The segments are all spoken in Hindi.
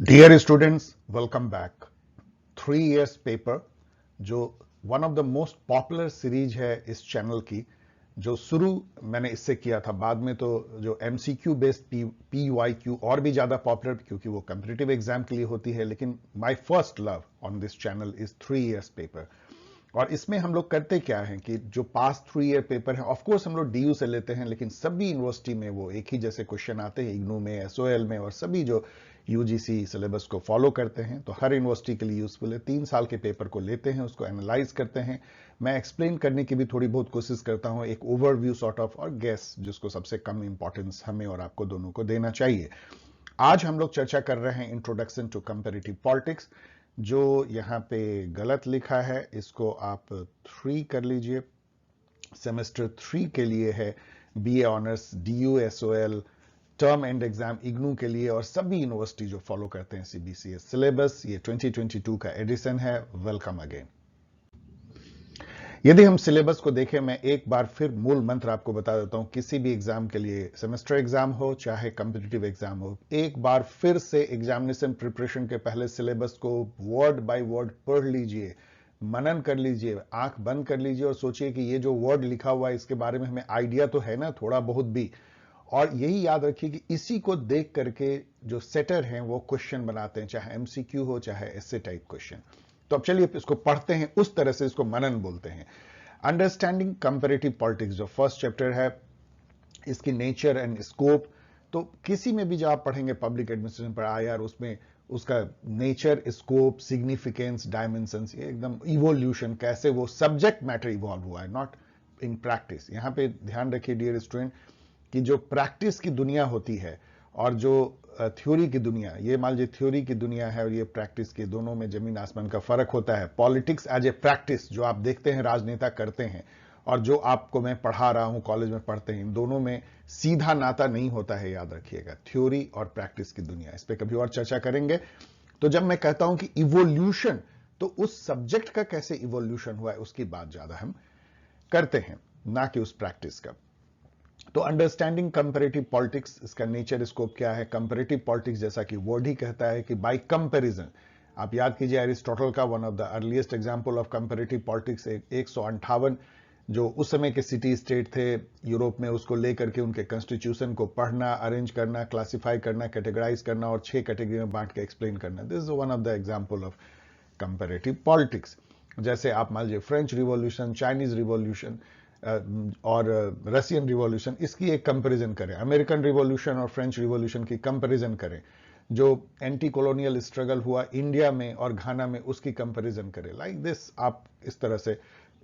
Dear students, welcome back. 3 years paper जो one of the most popular series है इस चैनल की, जो शुरू मैंने इससे किया था, बाद में तो जो एमसीक्यू बेस्ड PYQ और भी ज्यादा पॉपुलर क्योंकि वो कम्पिटिटिव एग्जाम के लिए होती है, लेकिन my first love on this channel is 3 years paper. और इसमें हम लोग करते क्या है कि जो पास 3 year पेपर है, ऑफ कोर्स हम लोग DU से लेते हैं, लेकिन सभी यूनिवर्सिटी में वो एक ही जैसे क्वेश्चन आते हैं, इग्नू में, SOL में, और सभी जो UGC सिलेबस को फॉलो करते हैं, तो हर यूनिवर्सिटी के लिए यूजफुल है। 3 साल के पेपर को लेते हैं, उसको एनालाइज करते हैं। मैं एक्सप्लेन करने की भी थोड़ी बहुत कोशिश करता हूं, एक ओवरव्यू सॉर्ट ऑफ, और गेस जिसको सबसे कम इंपॉर्टेंस हमें और आपको दोनों को देना चाहिए। आज हम लोग चर्चा कर रहे हैं इंट्रोडक्शन टू कंपैरेटिव पॉलिटिक्स। जो यहां पे गलत लिखा है इसको आप 3 कर लीजिए। सेमेस्टर 3 के लिए है, BA honours, DU, SOL, term and exam IGNOU के लिए, और सभी यूनिवर्सिटी जो फॉलो करते हैं CBCS सिलेबस। ये 2022 का एडिशन है। Welcome again. यदि हम सिलेबस को देखें, मैं एक बार फिर मूल मंत्र आपको बता देता हूं, किसी भी एग्जाम के लिए, सेमेस्टर एग्जाम हो चाहे कॉम्पिटिटिव एग्जाम हो, एक बार फिर से एग्जामिनेशन प्रिपरेशन के पहले सिलेबस को वर्ड बाय वर्ड पढ़ लीजिए, मनन कर लीजिए, आंख बंद कर लीजिए और सोचिए कि ये जो वर्ड लिखा हुआ है इसके बारे में हमें आइडिया तो है ना, थोड़ा बहुत भी। और यही याद रखिए कि इसी को देख करके जो सेटर हैं वो क्वेश्चन बनाते हैं, चाहे MCQ हो चाहे एसे टाइप क्वेश्चन। तो अब चलिए इसको पढ़ते हैं, उस तरह से इसको मनन बोलते हैं। अंडरस्टैंडिंग कंपैरेटिव पॉलिटिक्स जो फर्स्ट चैप्टर है, इसकी नेचर एंड स्कोप। तो किसी में भी जो आप पढ़ेंगे पब्लिक एडमिनिस्ट्रेशन पर IR, उसमें उसका नेचर, स्कोप, सिग्निफिकेंस, डायमेंशंस, ये एकदम इवोल्यूशन, कैसे वो सब्जेक्ट मैटर इवॉल्व हुआ है, नॉट इन प्रैक्टिस। यहां पे ध्यान रखिए डियर स्टूडेंट कि जो प्रैक्टिस की दुनिया होती है और जो थ्योरी की दुनिया, ये मान लीजिए थ्योरी की दुनिया है और ये प्रैक्टिस के, दोनों में जमीन आसमान का फर्क होता है। पॉलिटिक्स एज ए प्रैक्टिस जो आप देखते हैं राजनेता करते हैं, और जो आपको मैं पढ़ा रहा हूं, कॉलेज में पढ़ते हैं, इन दोनों में सीधा नाता नहीं होता है, याद रखिएगा। थ्योरी और प्रैक्टिस की दुनिया, इस पर कभी और चर्चा करेंगे। तो जब मैं कहता हूं कि इवोल्यूशन, तो उस सब्जेक्ट का कैसे इवोल्यूशन हुआ है उसकी बात ज्यादा हम करते हैं, ना कि उस प्रैक्टिस का। तो अंडरस्टैंडिंग कंपैरेटिव पॉलिटिक्स, इसका नेचर, स्कोप क्या है। कंपैरेटिव पॉलिटिक्स जैसा कि वर्ड ही कहता है कि बाय कंपैरिजन। आप याद कीजिए अरिस्टोटल का one of the earliest example of comparative politics, 158 जो उस समय के सिटी स्टेट थे यूरोप में, उसको लेकर के उनके कॉन्स्टिट्यूशन को पढ़ना, अरेंज करना, क्लासिफाई करना, कैटेगराइज करना और 6 कैटेगरी में बांट के एक्सप्लेन करना। This is one of the example of comparative politics. जैसे आप मान लीजिए फ्रेंच रिवॉल्यूशन, चाइनीज रिवॉल्यूशन और रशियन रिवॉल्यूशन, इसकी एक कंपैरिजन करें। अमेरिकन रिवॉल्यूशन और फ्रेंच रिवॉल्यूशन की कंपैरिजन करें। जो एंटी कॉलोनियल स्ट्रगल हुआ इंडिया में और घाना में, उसकी कंपैरिजन करें। लाइक दिस, आप इस तरह से,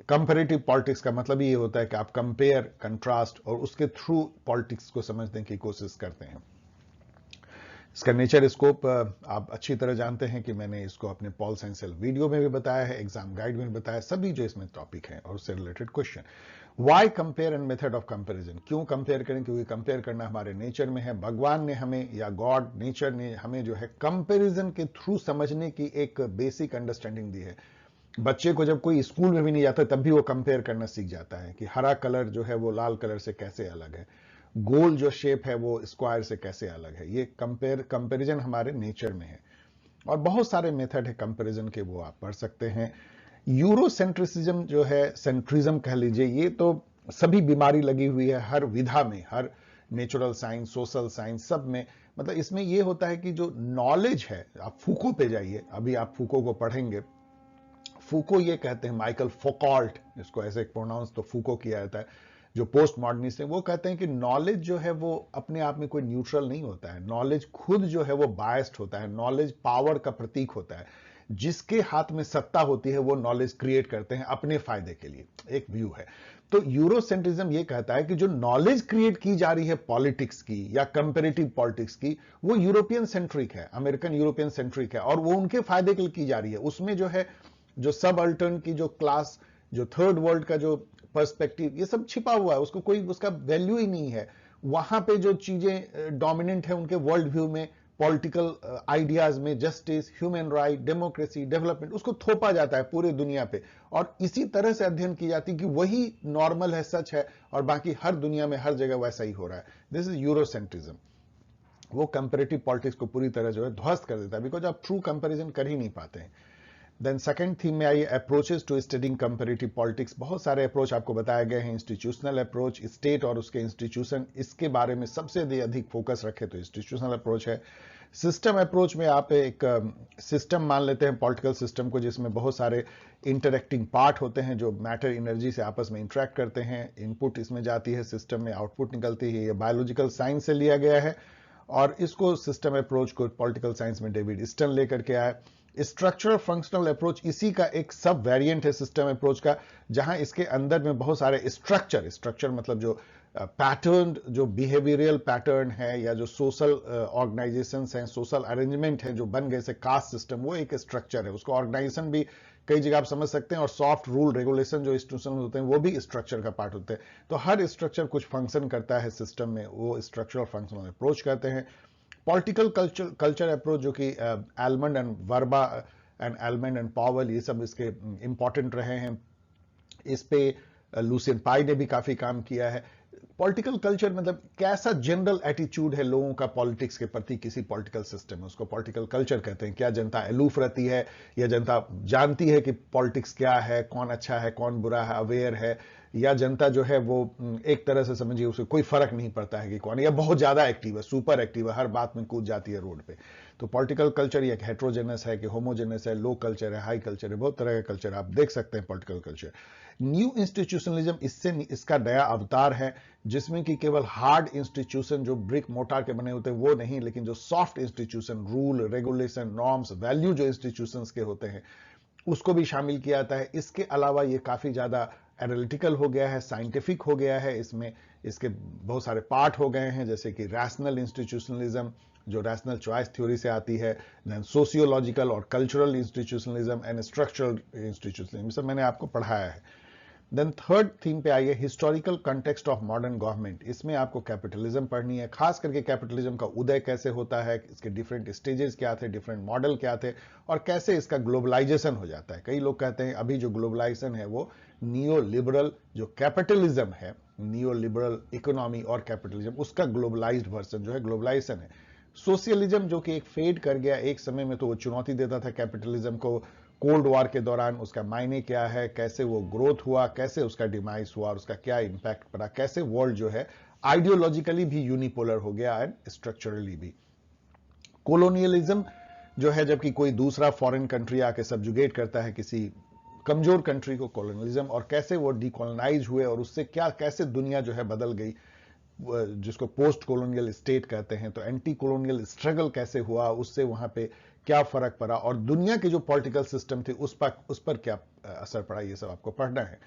कंपैरेटिव पॉलिटिक्स का मतलब ये होता है कि आप कंपेयर, कंट्रास्ट और उसके थ्रू पॉलिटिक्स को समझने की कोशिश करते हैं। इसका नेचर, स्कोप आप अच्छी तरह जानते हैं कि मैंने इसको अपने पॉल साइंसल वीडियो में भी बताया है, एग्जाम गाइड में भी बताया, सभी जो इसमें टॉपिक हैं और उससे related question. Why compare and method of comparison, क्यों कंपेयर करें, क्योंकि कंपेयर करना हमारे नेचर में है। भगवान ने हमें, या गॉड, नेचर ने हमें जो है कंपैरिजन के थ्रू समझने की एक बेसिक अंडरस्टैंडिंग दी है। बच्चे को जब कोई स्कूल में भी नहीं जाता तब भी वो कंपेयर करना सीख जाता है कि हरा कलर जो है वो लाल कलर से कैसे अलग है, गोल जो शेप है वो स्क्वायर से कैसे अलग है। ये कंपैरिजन हमारे नेचर में है। और बहुत सारे मेथड है कंपैरिजन के, वो आप पढ़ सकते हैं। यूरोसेंट्रिसिज्म जो है, सेंट्रिज्म कह लीजिए, ये तो सभी बीमारी लगी हुई है हर विधा में, हर नेचुरल साइंस, सोशल साइंस, सब में। मतलब इसमें ये होता है कि जो नॉलेज है, आप फूको पे जाइए, अभी आप फूको को पढ़ेंगे। फूको ये कहते हैं, माइकल फोकॉल्ट, इसको ऐसे प्रोनाउंस तो फूको किया जाता है, जो पोस्ट मॉडर्निस्ट है, वो कहते हैं कि नॉलेज जो है वो अपने आप में कोई न्यूट्रल नहीं होता है। नॉलेज खुद जो है वो बायस्ड होता है। नॉलेज पावर का प्रतीक होता है। जिसके हाथ में सत्ता होती है वो नॉलेज क्रिएट करते हैं अपने फायदे के लिए, एक व्यू है। तो यूरोसेंट्रिज्म ये कहता है कि जो नॉलेज क्रिएट की जा रही है पॉलिटिक्स की या कंपैरेटिव पॉलिटिक्स की, वो यूरोपियन सेंट्रिक है, अमेरिकन यूरोपियन सेंट्रिक है, और वो उनके फायदे के लिए की जा रही है। उसमें जो है, जो सब अल्टर्न की जो क्लास, जो थर्ड वर्ल्ड का जो पर्सपेक्टिव, ये सब छिपा हुआ है, उसको कोई उसका वैल्यू ही नहीं है। वहां पे जो चीजें डोमिनेंट है उनके वर्ल्ड व्यू में, पॉलिटिकल आइडियाज में, justice, human right, democracy, development, उसको थोपा जाता है पूरे दुनिया पे। और इसी तरह से अध्ययन की जाती है कि वही नॉर्मल है, सच है, और बाकी हर दुनिया में हर जगह वैसा ही हो रहा है। This is Eurocentrism. वो कंपैरेटिव पॉलिटिक्स को पूरी तरह जो है ध्वस्त कर देता है, बिकॉज आप ट्रू कंपैरिजन कर ही नहीं पाते हैं। देन सेकंड थीम में आइए approaches to studying comparative politics. बहुत सारे अप्रोच आपको बताए गए हैं। इंस्टीट्यूशनल अप्रोच, स्टेट और उसके इंस्टीट्यूशन, इसके बारे में सबसे अधिक फोकस रखे तो इंस्टीट्यूशनल अप्रोच है। सिस्टम अप्रोच में आप एक सिस्टम मान लेते हैं पॉलिटिकल सिस्टम को, जिसमें बहुत सारे इंटरेक्टिंग पार्ट होते हैं जो मैटर एनर्जी से आपस में इंटरेक्ट करते हैं। इनपुट इसमें जाती है सिस्टम में, आउटपुट निकलती है। ये बायोलॉजिकल साइंस से लिया गया है और इसको सिस्टम अप्रोच को पॉलिटिकल साइंस में डेविड स्टन लेकर के आया। स्ट्रक्चरल फंक्शनल अप्रोच इसी का एक सब वेरिएंट है सिस्टम अप्रोच का, जहां इसके अंदर में बहुत सारे स्ट्रक्चर मतलब जो पैटर्न, जो बिहेवियरल पैटर्न है या जो सोशल ऑर्गेनाइजेशंस हैं, सोशल अरेंजमेंट है जो बन गए से कास्ट सिस्टम, वो एक स्ट्रक्चर है। उसको ऑर्गेनाइजेशन भी कई जगह आप समझ सकते हैं, और सॉफ्ट रूल रेगुलेशन जो इंस्टीट्यूशन होते हैं वो भी स्ट्रक्चर का पार्ट होते हैं। तो हर स्ट्रक्चर कुछ फंक्शन करता है सिस्टम में, वो स्ट्रक्चरल फंक्शनल अप्रोच कहते हैं। पॉलिटिकल कल्चर अप्रोच, जो कि almond and Verba and almond and पावल, ये सब इसके इंपॉर्टेंट रहे हैं। इस पे लुसियन पाई ने भी काफी काम किया है। पॉलिटिकल कल्चर मतलब कैसा जनरल एटीट्यूड है लोगों का पॉलिटिक्स के प्रति, किसी पॉलिटिकल सिस्टम में, उसको पॉलिटिकल कल्चर कहते हैं। क्या जनता अलूफ रहती है, या जनता जानती है कि पॉलिटिक्स क्या है, कौन अच्छा है कौन बुरा है, अवेयर है, या जनता जो है वो एक तरह से समझिए उसे कोई फर्क नहीं पड़ता है कि कौन, या बहुत ज्यादा एक्टिव है, सुपर एक्टिव है, हर बात में कूद जाती है रोड पे। तो पॉलिटिकल कल्चर ये हेट्रोजेनस है कि होमोजेनस है, लो कल्चर है, हाई कल्चर है, बहुत तरह का कल्चर आप देख सकते हैं पॉलिटिकल कल्चर। न्यू इंस्टीट्यूशनलिज्म इसका नया अवतार है, जिसमें कि केवल हार्ड इंस्टीट्यूशन जो ब्रिक मोटार के बने होते हैं वो नहीं, लेकिन जो soft institution, rule regulation, norms, value जो इंस्टीट्यूशंस के होते हैं उसको भी शामिल किया जाता है। इसके अलावा ये काफी ज्यादा एनालिटिकल हो गया है, साइंटिफिक हो गया है। इसमें इसके बहुत सारे पार्ट हो गए हैं, जैसे कि रैशनल इंस्टीट्यूशनलिज्म जो रैशनल चॉइस थ्योरी से आती है, देन सोशियोलॉजिकल और cultural institutionalism and structural institutionalism, सब मैंने आपको पढ़ाया है। देन थर्ड थीम पे आइए, historical context of modern government. इसमें आपको कैपिटलिज्म पढ़नी है, खास करके कैपिटलिज्म का उदय कैसे होता है, इसके डिफरेंट स्टेजेस क्या थे, डिफरेंट मॉडल क्या थे, और कैसे इसका ग्लोबलाइजेशन हो जाता है। कई लोग कहते हैं अभी जो ग्लोबलाइजेशन है वो नियो लिबरल जो कैपिटलिज्म है, नियो लिबरल इकोनॉमी और कैपिटलिज्म, उसका ग्लोबलाइज्ड वर्जन जो है ग्लोबलाइजेशन है। सोशलिज्म जो कि एक फेड कर गया, एक समय में तो वो चुनौती देता था कैपिटलिज्म को, कोल्ड वॉर के दौरान उसका मायने क्या है, कैसे वो ग्रोथ हुआ, कैसे उसका डिमाइस हुआ, और उसका क्या इंपैक्ट पड़ा, कैसे वर्ल्ड जो है आइडियोलॉजिकली भी यूनिपोलर हो गया एंड स्ट्रक्चरली भी। कोलोनियलिज्म जो है, जबकि कोई दूसरा फॉरेन कंट्री आके सब्जुगेट करता है किसी कमजोर कंट्री को, कोलोनियलिज्म, और कैसे वो डीकोलोनाइज हुए और उससे क्या कैसे दुनिया जो है बदल गई, जिसको पोस्ट कॉलोनियल स्टेट कहते हैं। तो एंटी कॉलोनियल स्ट्रगल कैसे हुआ, उससे वहां पे क्या फर्क पड़ा, और दुनिया के जो पॉलिटिकल सिस्टम थे उस पर क्या असर पड़ा, ये सब आपको पढ़ना है।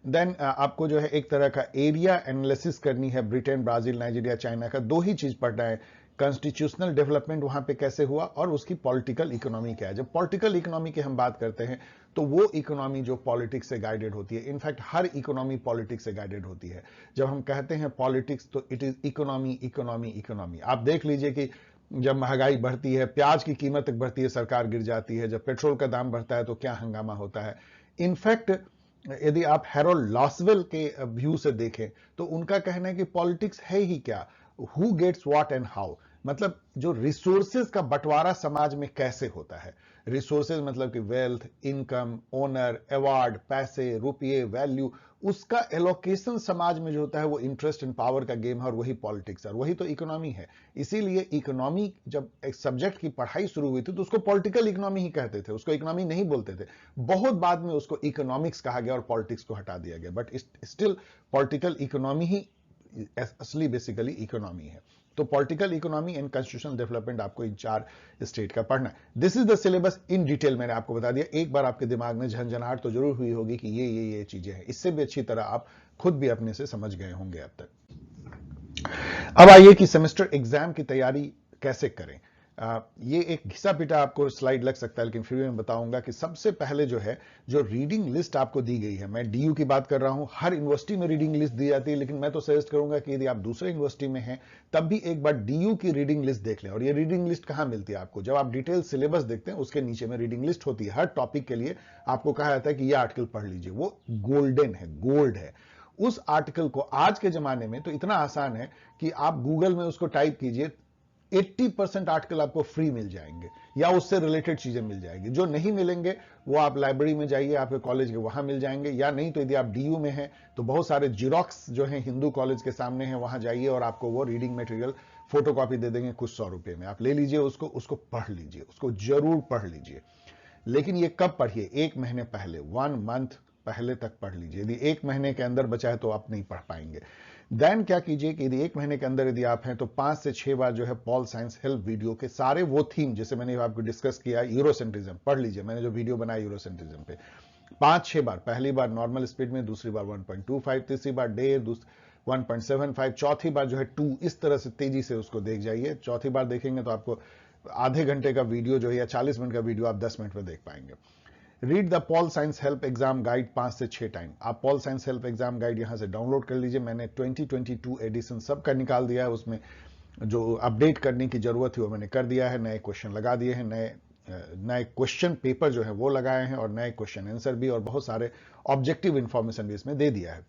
देन आपको जो है एक तरह का एरिया एनालिसिस करनी है, ब्रिटेन, ब्राजील, नाइजीरिया, चाइना का, दो ही चीज पढ़ना है। कॉन्स्टिट्यूशनल डेवलपमेंट वहां पे कैसे हुआ और उसकी पॉलिटिकल इकोनॉमी क्या है। जब पॉलिटिकल इकोनॉमी की हम बात करते हैं तो वो इकोनॉमी जो पॉलिटिक्स से गाइडेड होती है, इनफैक्ट हर इकोनॉमी पॉलिटिक्स से गाइडेड होती है। जब हम कहते हैं पॉलिटिक्स तो it is economy economy economy. आप देख लीजिए कि जब महंगाई बढ़ती है, प्याज की कीमत तक बढ़ती है, सरकार गिर जाती है, जब पेट्रोल का दाम बढ़ता है तो क्या हंगामा होता है। इनफैक्ट यदि आप हैरोल्ड लॉसवेल के व्यू से देखें तो उनका कहना है कि पॉलिटिक्स है ही क्या, who gets what and how, मतलब जो रिसोर्सेज का बंटवारा समाज में कैसे होता है। रिसोर्सेज मतलब कि वेल्थ, इनकम, ओनर, अवार्ड, पैसे, रुपये, वैल्यू, उसका एलोकेशन समाज में जो होता है वो इंटरेस्ट एंड पावर का गेम है, और वही पॉलिटिक्स है, और वही तो इकोनॉमी है। इसीलिए इकोनॉमी जब एक सब्जेक्ट की पढ़ाई शुरू हुई थी तो उसको पॉलिटिकल इकोनॉमी ही कहते थे, उसको इकोनॉमी नहीं बोलते थे। बहुत बाद में उसको इकोनॉमिक्स कहा गया और पॉलिटिक्स को हटा दिया गया, बट स्टिल पॉलिटिकल इकोनॉमी ही असली बेसिकली इकोनॉमी है। तो political economy and constitutional development आपको इन 4 स्टेट का पढ़ना है। This is the syllabus in detail, मैंने आपको बता दिया। एक बार आपके दिमाग में झंझनाहट तो जरूर हुई होगी कि ये चीजें हैं, इससे भी अच्छी तरह आप खुद भी अपने से समझ गए होंगे अब तक। अब आइए कि सेमेस्टर एग्जाम की तैयारी कैसे करें। ये एक घिसा पिटा आपको स्लाइड लग सकता है, लेकिन फिर भी मैं बताऊंगा कि सबसे पहले जो है, जो रीडिंग लिस्ट आपको दी गई है, मैं डीयू की बात कर रहा हूं, हर यूनिवर्सिटी में रीडिंग लिस्ट दी जाती है, लेकिन मैं तो सजेस्ट करूंगा कि यदि आप दूसरे यूनिवर्सिटी में हैं तब भी एक बार डीयू की रीडिंग लिस्ट देख लें। और ये रीडिंग लिस्ट कहां मिलती है आपको, जब आप डिटेल सिलेबस देखते हैं उसके नीचे में रीडिंग लिस्ट होती है। हर टॉपिक के लिए आपको कहा जाता है कि यह आर्टिकल पढ़ लीजिए, वो गोल्डन है, गोल्ड है। उस आर्टिकल को आज के जमाने में तो इतना आसान है कि आप गूगल में उसको टाइप कीजिए, 80% आर्टिकल आपको फ्री मिल जाएंगे या उससे रिलेटेड चीजें मिल जाएंगी। जो नहीं मिलेंगे वो आप लाइब्रेरी में जाइए, आपके कॉलेज के वहां मिल जाएंगे, या नहीं तो यदि आप डीयू में हैं तो बहुत सारे जिरोक्स जो हैं हिंदू कॉलेज के सामने हैं, वहां जाइए और आपको वो रीडिंग मटेरियल फोटोकॉपी दे देंगे कुछ 100 रुपए में। आप ले लीजिए उसको पढ़ लीजिए, उसको जरूर पढ़ लीजिए। लेकिन ये कब पढ़िए? 1 महीने पहले, 1 मंथ पहले तक पढ़ लीजिए। यदि 1 महीने के अंदर बचा है तो आप नहीं पढ़ पाएंगे। देन क्या कीजिए कि यदि 1 महीने के अंदर यदि आप हैं तो 5 से 6 बार जो है पॉल साइंस हेल्प वीडियो के सारे वो थीम जैसे मैंने आपको डिस्कस किया, यूरोसेंट्रिज्म पढ़ लीजिए। मैंने जो वीडियो बनाया यूरोसेंट्रिज्म पे 5-6 बार, पहली बार नॉर्मल स्पीड में, दूसरी बार 1.25, तीसरी बार 1.5, 1.75, चौथी बार जो है 2, इस तरह से तेजी से उसको देख जाइए। चौथी बार देखेंगे तो आपको आधे घंटे का वीडियो जो है या 40 मिनट का वीडियो आप 10 मिनट में देख पाएंगे। Read the Paul science help exam guide 5 से 6 टाइम। आप Paul science help exam guide यहां से डाउनलोड कर लीजिए। मैंने 2022 एडिशन सबका निकाल दिया है, उसमें जो अपडेट करने की जरूरत थी वो मैंने कर दिया है। नए क्वेश्चन लगा दिए हैं, नए क्वेश्चन पेपर जो है वो लगाए हैं, और नए क्वेश्चन आंसर भी, और बहुत सारे ऑब्जेक्टिव इंफॉर्मेशन भी इसमें दे दिया है।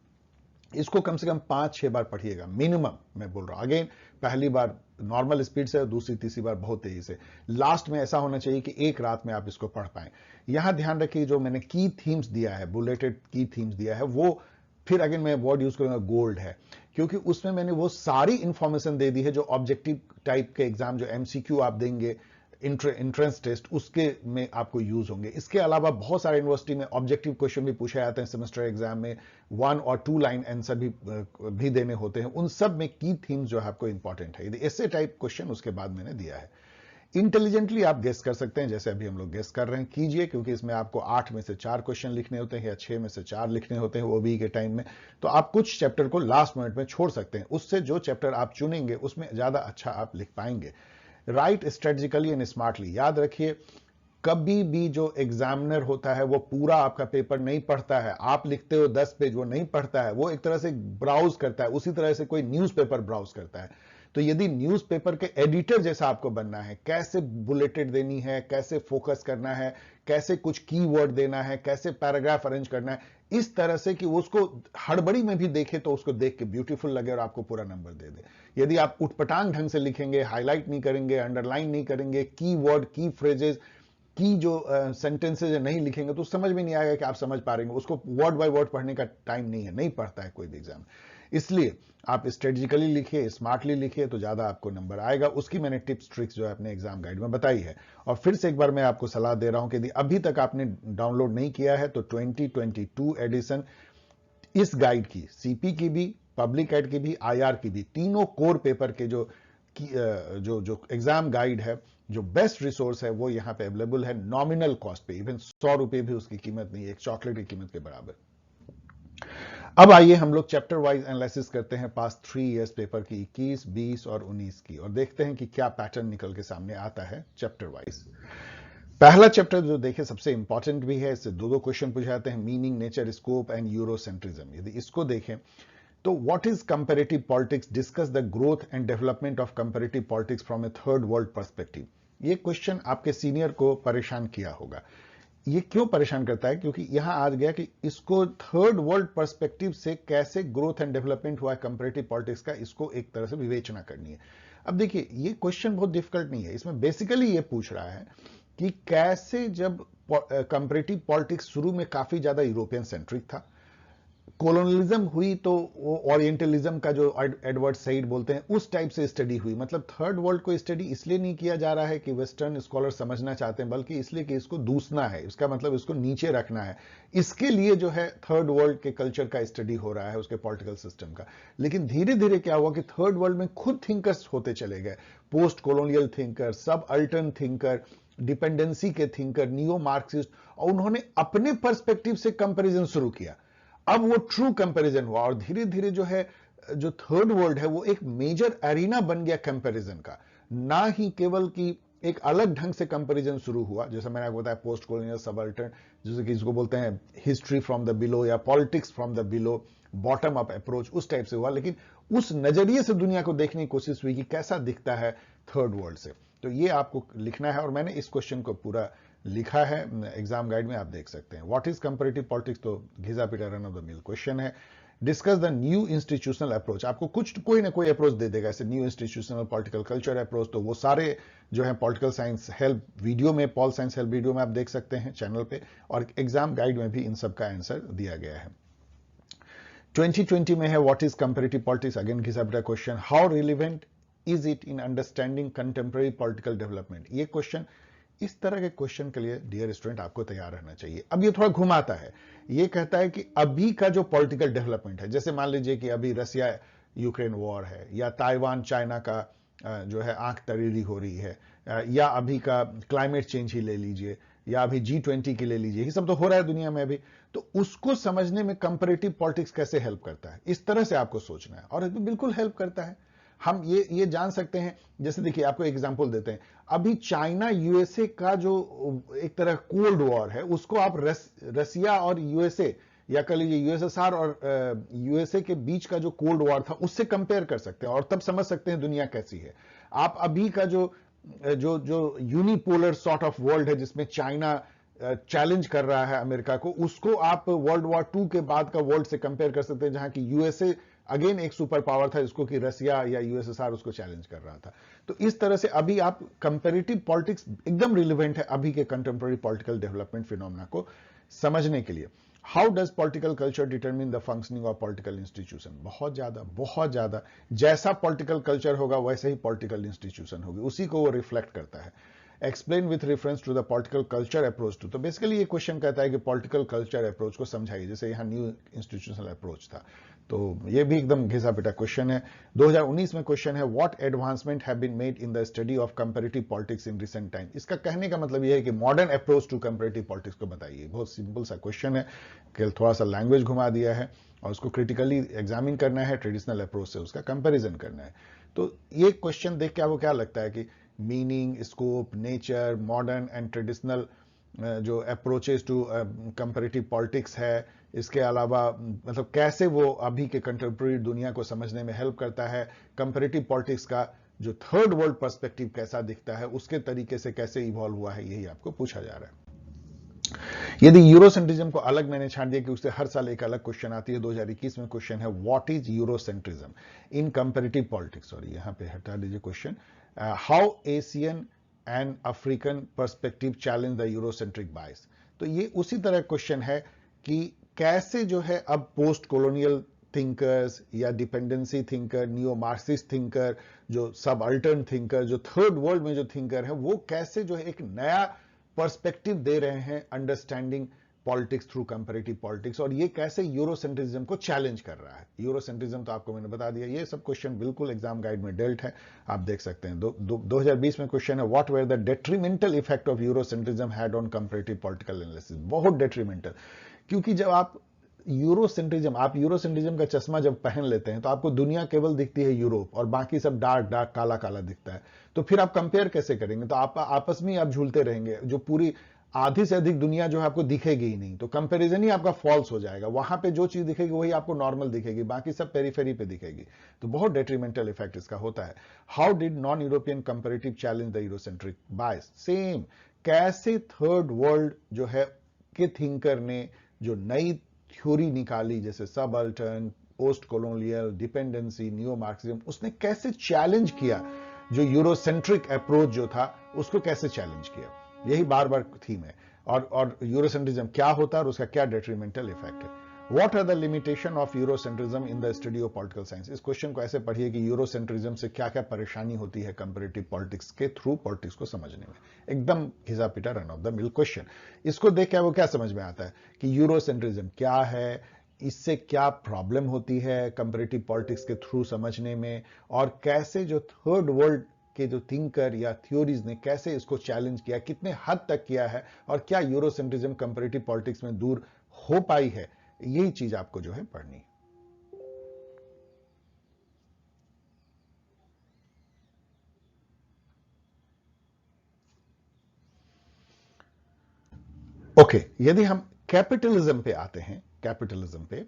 इसको कम से कम 5-6 बार पढ़िएगा मिनिमम, मैं बोल रहा हूं। अगेन, पहली बार नॉर्मल स्पीड से, दूसरी तीसरी बार बहुत तेजी से। लास्ट में ऐसा होना चाहिए कि एक रात में आप इसको पढ़ पाएं। यहां ध्यान रखिए जो मैंने की थीम्स दिया है, बुलेटेड की थीम्स दिया है, वो फिर अगेन मैं वर्ड यूज करूंगा गोल्ड है, क्योंकि उसमें मैंने वो सारी इंफॉर्मेशन दे दी है जो ऑब्जेक्टिव टाइप के एग्जाम, जो एमसीक्यू आप देंगे, इंट्रेंस टेस्ट, उसके में आपको यूज होंगे। इसके अलावा बहुत सारे यूनिवर्सिटी में ऑब्जेक्टिव क्वेश्चन भी पूछे जाते हैं सेमेस्टर एग्जाम में, 1 और 2 लाइन आंसर भी देने होते हैं। उन सब में की थीम्स जो है आपको इंपॉर्टेंट है। ऐसे टाइप क्वेश्चन उसके बाद मैंने दिया है। इंटेलिजेंटली आप गेस कर सकते हैं, जैसे अभी हम लोग गेस कर रहे हैं, कीजिए, क्योंकि इसमें आपको 8 में से 4 क्वेश्चन लिखने होते हैं या 6 में से 4 लिखने होते हैं ओबी के टाइम में। तो आप कुछ चैप्टर को लास्ट मिनट में छोड़ सकते हैं, उससे जो चैप्टर आप चुनेंगे उसमें ज्यादा अच्छा आप लिख पाएंगे। Right strategically and smartly. याद रखिए, कभी भी जो एग्जामिनर होता है वो पूरा आपका पेपर नहीं पढ़ता है। आप लिखते हो 10 पेज, वो नहीं पढ़ता है, वो एक तरह से ब्राउज करता है, उसी तरह से कोई न्यूज़पेपर ब्राउज करता है। तो यदि न्यूज़पेपर के एडिटर जैसा आपको बनना है, कैसे बुलेटेड देनी है, कैसे फोकस करना है, कैसे कुछ कीवर्ड देना है, कैसे पैराग्राफ अरेंज करना है, इस तरह से कि उसको हड़बड़ी में भी देखे तो उसको देख के ब्यूटीफुल लगे और आपको पूरा नंबर दे दे। यदि आप उटपटांग ढंग से लिखेंगे, हाईलाइट नहीं करेंगे, अंडरलाइन नहीं करेंगे, कीवर्ड, की फ्रेजेस, की जो सेंटेंसेज नहीं लिखेंगे तो समझ में नहीं आएगा कि आप समझ पा रहे हैं। उसको वर्ड बाय वर्ड पढ़ने का टाइम नहीं है, नहीं पढ़ता है कोई भी एग्जाम। इसलिए आप स्ट्रेटेजिकली लिखिए, स्मार्टली लिखिए, तो ज्यादा आपको नंबर आएगा। उसकी मैंने टिप्स ट्रिक्स जो है अपने एग्जाम गाइड में बताई है। और फिर से एक बार मैं आपको सलाह दे रहा हूं कि यदि अभी तक आपने डाउनलोड नहीं किया है तो 2022 एडिशन इस गाइड की, सीपी की भी, पब्लिक एड की भी, आईआर की भी, तीनों कोर पेपर के जो एग्जाम गाइड है, जो बेस्ट रिसोर्स है, वो यहां पे अवेलेबल है नॉमिनल कॉस्ट पे। इवन 100 रुपए भी उसकी कीमत नहीं है, एक चॉकलेट की कीमत के बराबर। अब आइए हम लोग चैप्टर वाइज एनालिसिस करते हैं पास्ट 3 इयर्स पेपर की, 21, 20 और 19 की, और देखते हैं कि क्या पैटर्न निकल के सामने आता है चैप्टर वाइज। पहला चैप्टर जो देखे सबसे इंपॉर्टेंट भी है, इससे दो क्वेश्चन पूछे जाते हैं, meaning, nature, scope and Eurocentrism. यदि इसको देखें तो what is comparative politics, discuss the growth and development of comparative politics from A third world perspective. ये क्वेश्चन आपके सीनियर को परेशान किया होगा। ये क्यों परेशान करता है? क्योंकि यहां आ गया कि इसको थर्ड वर्ल्ड पर्सपेक्टिव से कैसे ग्रोथ एंड डेवलपमेंट हुआ है कंपैरेटिव पॉलिटिक्स का, इसको एक तरह से विवेचना करनी है। अब देखिए, ये क्वेश्चन बहुत डिफिकल्ट नहीं है। इसमें बेसिकली ये पूछ रहा है कि कैसे जब कंपैरेटिव पॉलिटिक्स शुरू में काफी ज्यादा यूरोपियन सेंट्रिक था, कॉलोनियलिज्म हुई तो वो ओरिएंटलिज्म का जो एडवर्ड सईद बोलते हैं उस टाइप से स्टडी हुई। मतलब थर्ड वर्ल्ड को स्टडी इसलिए नहीं किया जा रहा है कि वेस्टर्न स्कॉलर समझना चाहते हैं, बल्कि इसलिए कि इसको दूसना है, इसका मतलब इसको नीचे रखना है। इसके लिए जो है थर्ड वर्ल्ड के कल्चर का स्टडी हो रहा है, उसके पॉलिटिकल सिस्टम का। लेकिन धीरे धीरे क्या हुआ कि थर्ड वर्ल्ड में खुद थिंकर्स होते चले गए, पोस्ट कॉलोनियल थिंकर, सब अल्टर्न थिंकर, डिपेंडेंसी के थिंकर, नियो मार्क्सिस्ट, और उन्होंने अपने पर्सपेक्टिव से कंपेरिजन शुरू किया। अब वो ट्रू कंपैरिजन हुआ, और धीरे धीरे जो है जो थर्ड वर्ल्ड है वो एक मेजर एरिना बन गया कंपैरिजन का। ना ही केवल कि एक अलग ढंग से कंपैरिजन शुरू हुआ, जैसे मैंने आपको बताया पोस्ट कॉलोनियल, सबअल्टर्न, जैसे कि इसको बोलते हैं हिस्ट्री फ्रॉम द बिलो या politics from the below, bottom up approach, उस टाइप से हुआ। लेकिन उस नजरिए से दुनिया को देखने की कोशिश हुई कि कैसा दिखता है थर्ड वर्ल्ड से। तो ये आपको लिखना है, और मैंने इस क्वेश्चन को पूरा लिखा है एग्जाम गाइड में, आप देख सकते हैं। व्हाट इज कंपैरेटिव पॉलिटिक्स, तो घिसा पिटा run of the mill question है। Discuss the new institutional approach, आपको कुछ कोई ना कोई अप्रोच दे देगा, ऐसे new institutional political culture approach. तो वो सारे जो है पॉलिटिकल साइंस हेल्प वीडियो में, पॉल साइंस हेल्प वीडियो में आप देख सकते हैं चैनल पे, और एग्जाम गाइड में भी इन सब का आंसर दिया गया है। 2020 में है what is comparative politics, again की सबका question, how relevant is it in understanding contemporary political development. ये क्वेश्चन, इस तरह के क्वेश्चन के लिए डियर स्टूडेंट आपको तैयार रहना चाहिए। अब ये थोड़ा घुमाता है, ये कहता है कि अभी का जो पॉलिटिकल डेवलपमेंट है, जैसे मान लीजिए कि अभी रसिया यूक्रेन वॉर है, या ताइवान चाइना का जो है आंख तरीरी हो रही है, या अभी का क्लाइमेट चेंज ही ले लीजिए, या अभी G20 की ले लीजिए, ये सब तो हो रहा है दुनिया में अभी। तो उसको समझने में कंपैरेटिव पॉलिटिक्स कैसे हेल्प करता है, इस तरह से आपको सोचना है, और बिल्कुल हेल्प करता है। हम ये जान सकते हैं, जैसे देखिए आपको एग्जांपल देते हैं, अभी चाइना यूएसए का जो एक तरह कोल्ड वॉर है, उसको आप रसिया और यूएसए, या कह लीजिए यूएसएसआर और यूएसए के बीच का जो कोल्ड वॉर था उससे कंपेयर कर सकते हैं, और तब समझ सकते हैं दुनिया कैसी है। आप अभी का जो जो जो यूनिपोलर सॉर्ट ऑफ वर्ल्ड है, जिसमें चाइना चैलेंज कर रहा है अमेरिका को, उसको आप वर्ल्ड वॉर 2 के बाद का वर्ल्ड से कंपेयर कर सकते हैं, जहां की यूएसए अगेन एक सुपर पावर था, जिसको कि रसिया या यूएसएसआर उसको चैलेंज कर रहा था। तो इस तरह से अभी आप कंपैरेटिव पॉलिटिक्स एकदम रिलेवेंट है अभी के कंटेम्प्रेरी पॉलिटिकल डेवलपमेंट फिनोमेना को समझने के लिए। How does political culture determine the functioning of political institution, बहुत ज्यादा जैसा पॉलिटिकल कल्चर होगा वैसे ही पॉलिटिकल इंस्टीट्यूशन होगी, उसी को वो रिफ्लेक्ट करता है। Explain with reference to the political culture approach to, तो बेसिकली ये क्वेश्चन कहता है कि पॉलिटिकल कल्चर अप्रोच को समझाइए, जैसे यहां न्यू इंस्टीट्यूशनल अप्रोच था, तो ये भी एकदम घिसा पिटा क्वेश्चन है। 2019 में क्वेश्चन है, what advancement have been made in the study of comparative politics in recent time. इसका कहने का मतलब ये है कि modern approach to comparative politics को बताइए। बहुत सिंपल सा क्वेश्चन है, केवल थोड़ा सा लैंग्वेज घुमा दिया है, और उसको क्रिटिकली एग्जामिन करना है, ट्रेडिशनल अप्रोच से उसका कंपेरिजन करना है। तो ये क्वेश्चन देख के आपको क्या लगता है कि meaning, scope, nature, modern and traditional जो अप्रोचेस टू कंपैरेटिव पॉलिटिक्स है, इसके अलावा मतलब कैसे वो अभी के कंटेम्प्रेरी दुनिया को समझने में हेल्प करता है, कंपैरेटिव पॉलिटिक्स का जो थर्ड वर्ल्ड पर्सपेक्टिव कैसा दिखता है, उसके तरीके से कैसे इवॉल्व हुआ है, यही आपको पूछा जा रहा है। यदि यूरोसेंट्रिज्म को अलग मैंने छांट दिया कि उससे हर साल एक अलग क्वेश्चन आती है, 2021 में क्वेश्चन है, what is Eurocentrism in comparative politics. और यहां पे हटा दीजिए question, how Asian and African perspective challenge the Eurocentric bias. तो ये उसी तरह क्वेश्चन है कि कैसे जो है अब पोस्ट कॉलोनियल थिंकर्स या dependency thinker, neo Marxist thinker, जो सब अल्टर्न थिंकर, जो थर्ड वर्ल्ड में जो थिंकर है, वो कैसे जो है एक नया पर्सपेक्टिव दे रहे हैं understanding politics through comparative politics, और ये कैसे यूरोसेंट्रिज्म को चैलेंज कर रहा है। यूरोसेंट्रिज्म तो आपको मैंने बता दिया, ये सब क्वेश्चन बिल्कुल एग्जाम गाइड में डेल्ट है, आप देख सकते हैं। 2020 में क्वेश्चन है, what were the detrimental effect of Eurocentrism had on comparative political analysis. बहुत डेट्रीमेंटल, क्योंकि जब आप यूरोसेंट्रिज्म का चश्मा जब पहन लेते हैं तो आपको दुनिया केवल दिखती है यूरोप, और बाकी सब डार्क डार्क काला काला दिखता है। तो फिर आप कंपेयर कैसे करेंगे, तो आप आपस में आप झूलते रहेंगे, जो पूरी आधी से अधिक दुनिया जो है आपको दिखेगी ही नहीं, तो कंपैरिजन ही आपका फॉल्स हो जाएगा। वहां पे जो चीज दिखेगी वही आपको नॉर्मल दिखेगी, बाकी सब पेरीफेरी पे दिखेगी। तो बहुत डेट्रीमेंटल इफेक्ट इसका होता है। How did non European comparative challenge the Eurocentric bias, same, कैसे थर्ड वर्ल्ड जो है के थिंकर ने जो नई थ्योरी निकाली, जैसे subaltern, post colonial, dependency, neo Marxism, उसने कैसे चैलेंज किया जो यूरोसेंट्रिक अप्रोच जो था उसको कैसे चैलेंज किया, यही बार बार थीम है। और यूरोसेंट्रिज्म क्या होता है और उसका क्या डेट्रीमेंटल इफेक्ट है। What are the limitation of Eurocentrism in the study of political science. इस क्वेश्चन को ऐसे पढ़िए कि यूरोसेंट्रिज्म से क्या क्या परेशानी होती है कंपैरेटिव पॉलिटिक्स के थ्रू पॉलिटिक्स को समझने में। एकदम घिसा पिटा run of the mill question. इसको देख के वो क्या समझ में आता है कि यूरोसेंट्रिज्म क्या है, इससे क्या प्रॉब्लम होती है कंपैरेटिव पॉलिटिक्स के थ्रू समझने में, और कैसे जो थर्ड वर्ल्ड के जो थिंकर या थ्योरीज ने कैसे इसको चैलेंज किया, कितने हद तक किया है, और क्या यूरोसेंट्रिज्म कंपैरेटिव पॉलिटिक्स में दूर हो पाई है, यही चीज आपको जो है पढ़नी है। ओके, यदि हम कैपिटलिज्म पे आते हैं, कैपिटलिज्म पे,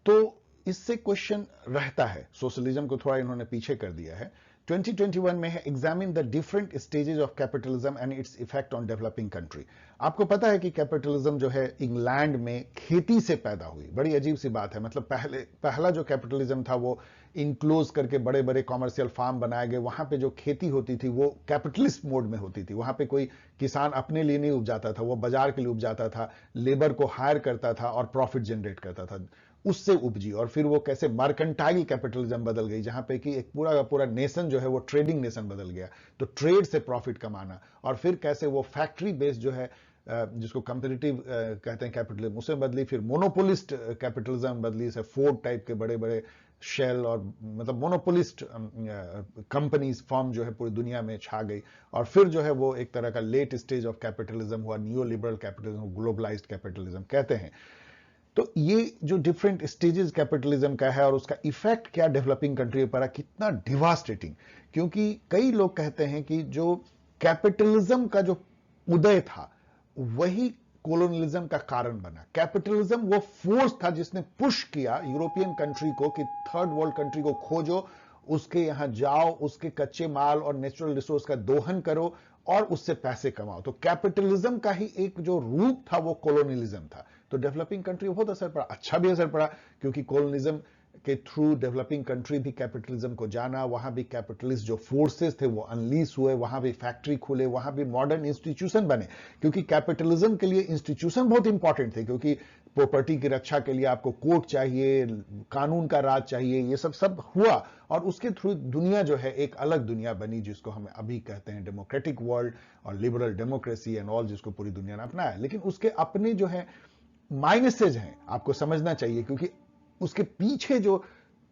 तो इससे क्वेश्चन रहता है, सोशलिज्म को थोड़ा इन्होंने पीछे कर दिया है, 2021 में है examine the different stages of capitalism and its effect on developing country. आपको पता है कि कैपिटलिज्म जो है इंग्लैंड में खेती से पैदा हुई। बड़ी अजीब सी बात है, मतलब पहला जो कैपिटलिज्म था वो इनक्लोज करके बड़े बड़े कॉमर्शियल फार्म बनाए गए। वहां पे जो खेती होती थी वो कैपिटलिस्ट मोड में होती थी। वहां पे कोई किसान अपने लिए नहीं उपजाता था, वो बाजार के लिए उपजाता था, लेबर को हायर करता था और प्रॉफिट जनरेट करता था, उससे उपजी। और फिर वो कैसे मर्केंटाइल कैपिटलिज्म बदल गई, जहां पे कि एक पूरा का पूरा नेशन जो है वो ट्रेडिंग नेशन बदल गया, तो ट्रेड से प्रॉफिट कमाना। और फिर कैसे वो फैक्ट्री बेस्ड जो है जिसको कंपेटिटिव कहते हैं कैपिटलिज्म, उसे बदली। फिर मोनोपोलिस्ट कैपिटलिज्म बदली, से फोर्ड टाइप के बड़े बड़े शेल और मतलब मोनोपोलिस्ट कंपनीज फॉर्म जो है पूरी दुनिया में छा गई। और फिर जो है वो एक तरह का लेट स्टेज ऑफ कैपिटलिज्म हुआ, neo liberal capitalism, globalised capitalism कहते हैं। तो ये जो डिफरेंट स्टेजेस कैपिटलिज्म का है और उसका इफेक्ट क्या डेवलपिंग कंट्री पर है, कितना डिवास्टेटिंग। क्योंकि कई लोग कहते हैं कि जो कैपिटलिज्म का जो उदय था वही कोलोनियलिज्म का कारण बना। कैपिटलिज्म वो फोर्स था जिसने पुश किया यूरोपियन कंट्री को कि थर्ड वर्ल्ड कंट्री को खोजो, उसके यहां जाओ, उसके कच्चे माल और नेचुरल रिसोर्स का दोहन करो और उससे पैसे कमाओ। तो कैपिटलिज्म का ही एक जो रूप था वो कोलोनियलिज्म था। तो डेवलपिंग कंट्री बहुत असर पड़ा, अच्छा भी असर पड़ा, क्योंकि कोलोनियलिज्म के थ्रू डेवलपिंग कंट्री भी कैपिटलिज्म को जाना। वहां भी कैपिटलिस्ट जो फोर्सेस थे वो अनलीज हुए, वहां भी फैक्ट्री खुले, वहां भी मॉडर्न इंस्टीट्यूशन बने। क्योंकि कैपिटलिज्म के लिए इंस्टीट्यूशन बहुत इंपॉर्टेंट थे, क्योंकि प्रॉपर्टी की रक्षा के लिए आपको कोर्ट चाहिए, कानून का राज चाहिए, ये सब हुआ। और उसके थ्रू दुनिया जो है एक अलग दुनिया बनी, जिसको हम अभी कहते हैं डेमोक्रेटिक वर्ल्ड और लिबरल डेमोक्रेसी एंड ऑल, जिसको पूरी दुनिया ने अपनाया। लेकिन उसके अपने जो है माइनसेज हैं, आपको समझना चाहिए, क्योंकि उसके पीछे जो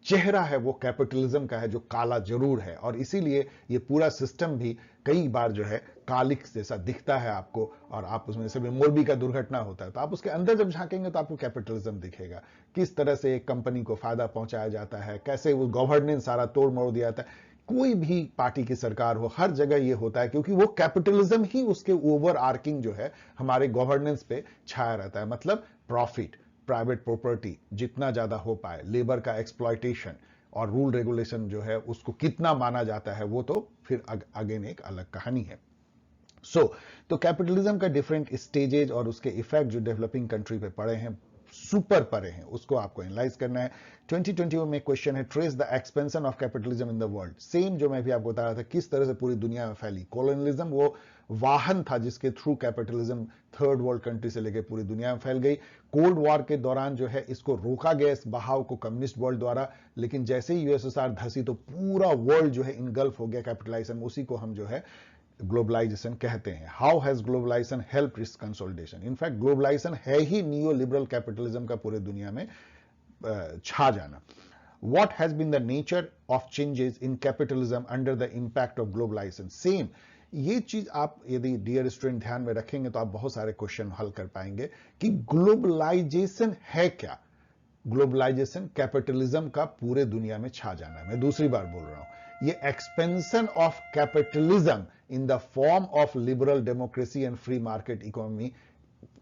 चेहरा है वो कैपिटलिज्म का है, जो काला जरूर है। और इसीलिए ये पूरा सिस्टम भी कई बार जो है कालिक जैसा दिखता है आपको, और आप उसमें से मोरबी का दुर्घटना होता है तो आप उसके अंदर जब झांकेंगे तो आपको कैपिटलिज्म दिखेगा, किस तरह से एक कंपनी को फायदा पहुंचाया जाता है, कैसे वो गवर्नेंस सारा तोड़ मोड़ दिया जाता है। कोई भी पार्टी की सरकार हो, हर जगह ये होता है, क्योंकि वो कैपिटलिज्म ही उसके ओवर आर्किंग जो है हमारे गवर्नेंस पे छाया रहता है। मतलब प्रॉफिट, प्राइवेट प्रॉपर्टी जितना ज्यादा हो पाए, लेबर का एक्सप्लॉयटेशन और रूल रेगुलेशन जो है उसको कितना माना जाता है, वो तो फिर अगेन एक अलग कहानी है। तो कैपिटलिज्म का डिफरेंट स्टेजेज और उसके इफेक्ट जो डेवलपिंग कंट्री पे पड़े हैं, सुपर पड़े हैं, उसको आपको एनालाइज करना है। 2021 में क्वेश्चन है, trace the expansion of capitalism in the world. Same जो मैं भी आपको बता रहा था, किस तरह से पूरी दुनिया में फैली। कोलोनियलिज्म वो वाहन था जिसके through capitalism third world country से लेकर पूरी दुनिया में फैल गई। कोल्ड वॉर के दौरान जो है इसको रोका गया, इस बहाव को, कम्युनिस्ट वर्ल्ड द्वारा। लेकिन जैसे ही यूएसएसआर धसी तो पूरा वर्ल्ड जो है इनगल्फ हो गया कैपिटलाइजेशन। उसी को हम जो है ग्लोबलाइजेशन कहते हैं। हाउ हैज ग्लोबलाइजेशन हेल्प इस कंसोलिडेशन। इनफैक्ट ग्लोबलाइजेशन है ही नियो लिबरल कैपिटलिज्म का पूरे दुनिया में छा जाना। What has been the nature of changes in capitalism under the impact of globalization? Same ये चीज आप यदि डियर स्टूडेंट ध्यान में रखेंगे तो आप बहुत सारे क्वेश्चन हल कर पाएंगे कि ग्लोबलाइजेशन है क्या। ग्लोबलाइजेशन कैपिटलिज्म का पूरे दुनिया में छा जाना। मैं दूसरी बार बोल रहा हूं, ये expansion of capitalism in the form of liberal democracy and free market economy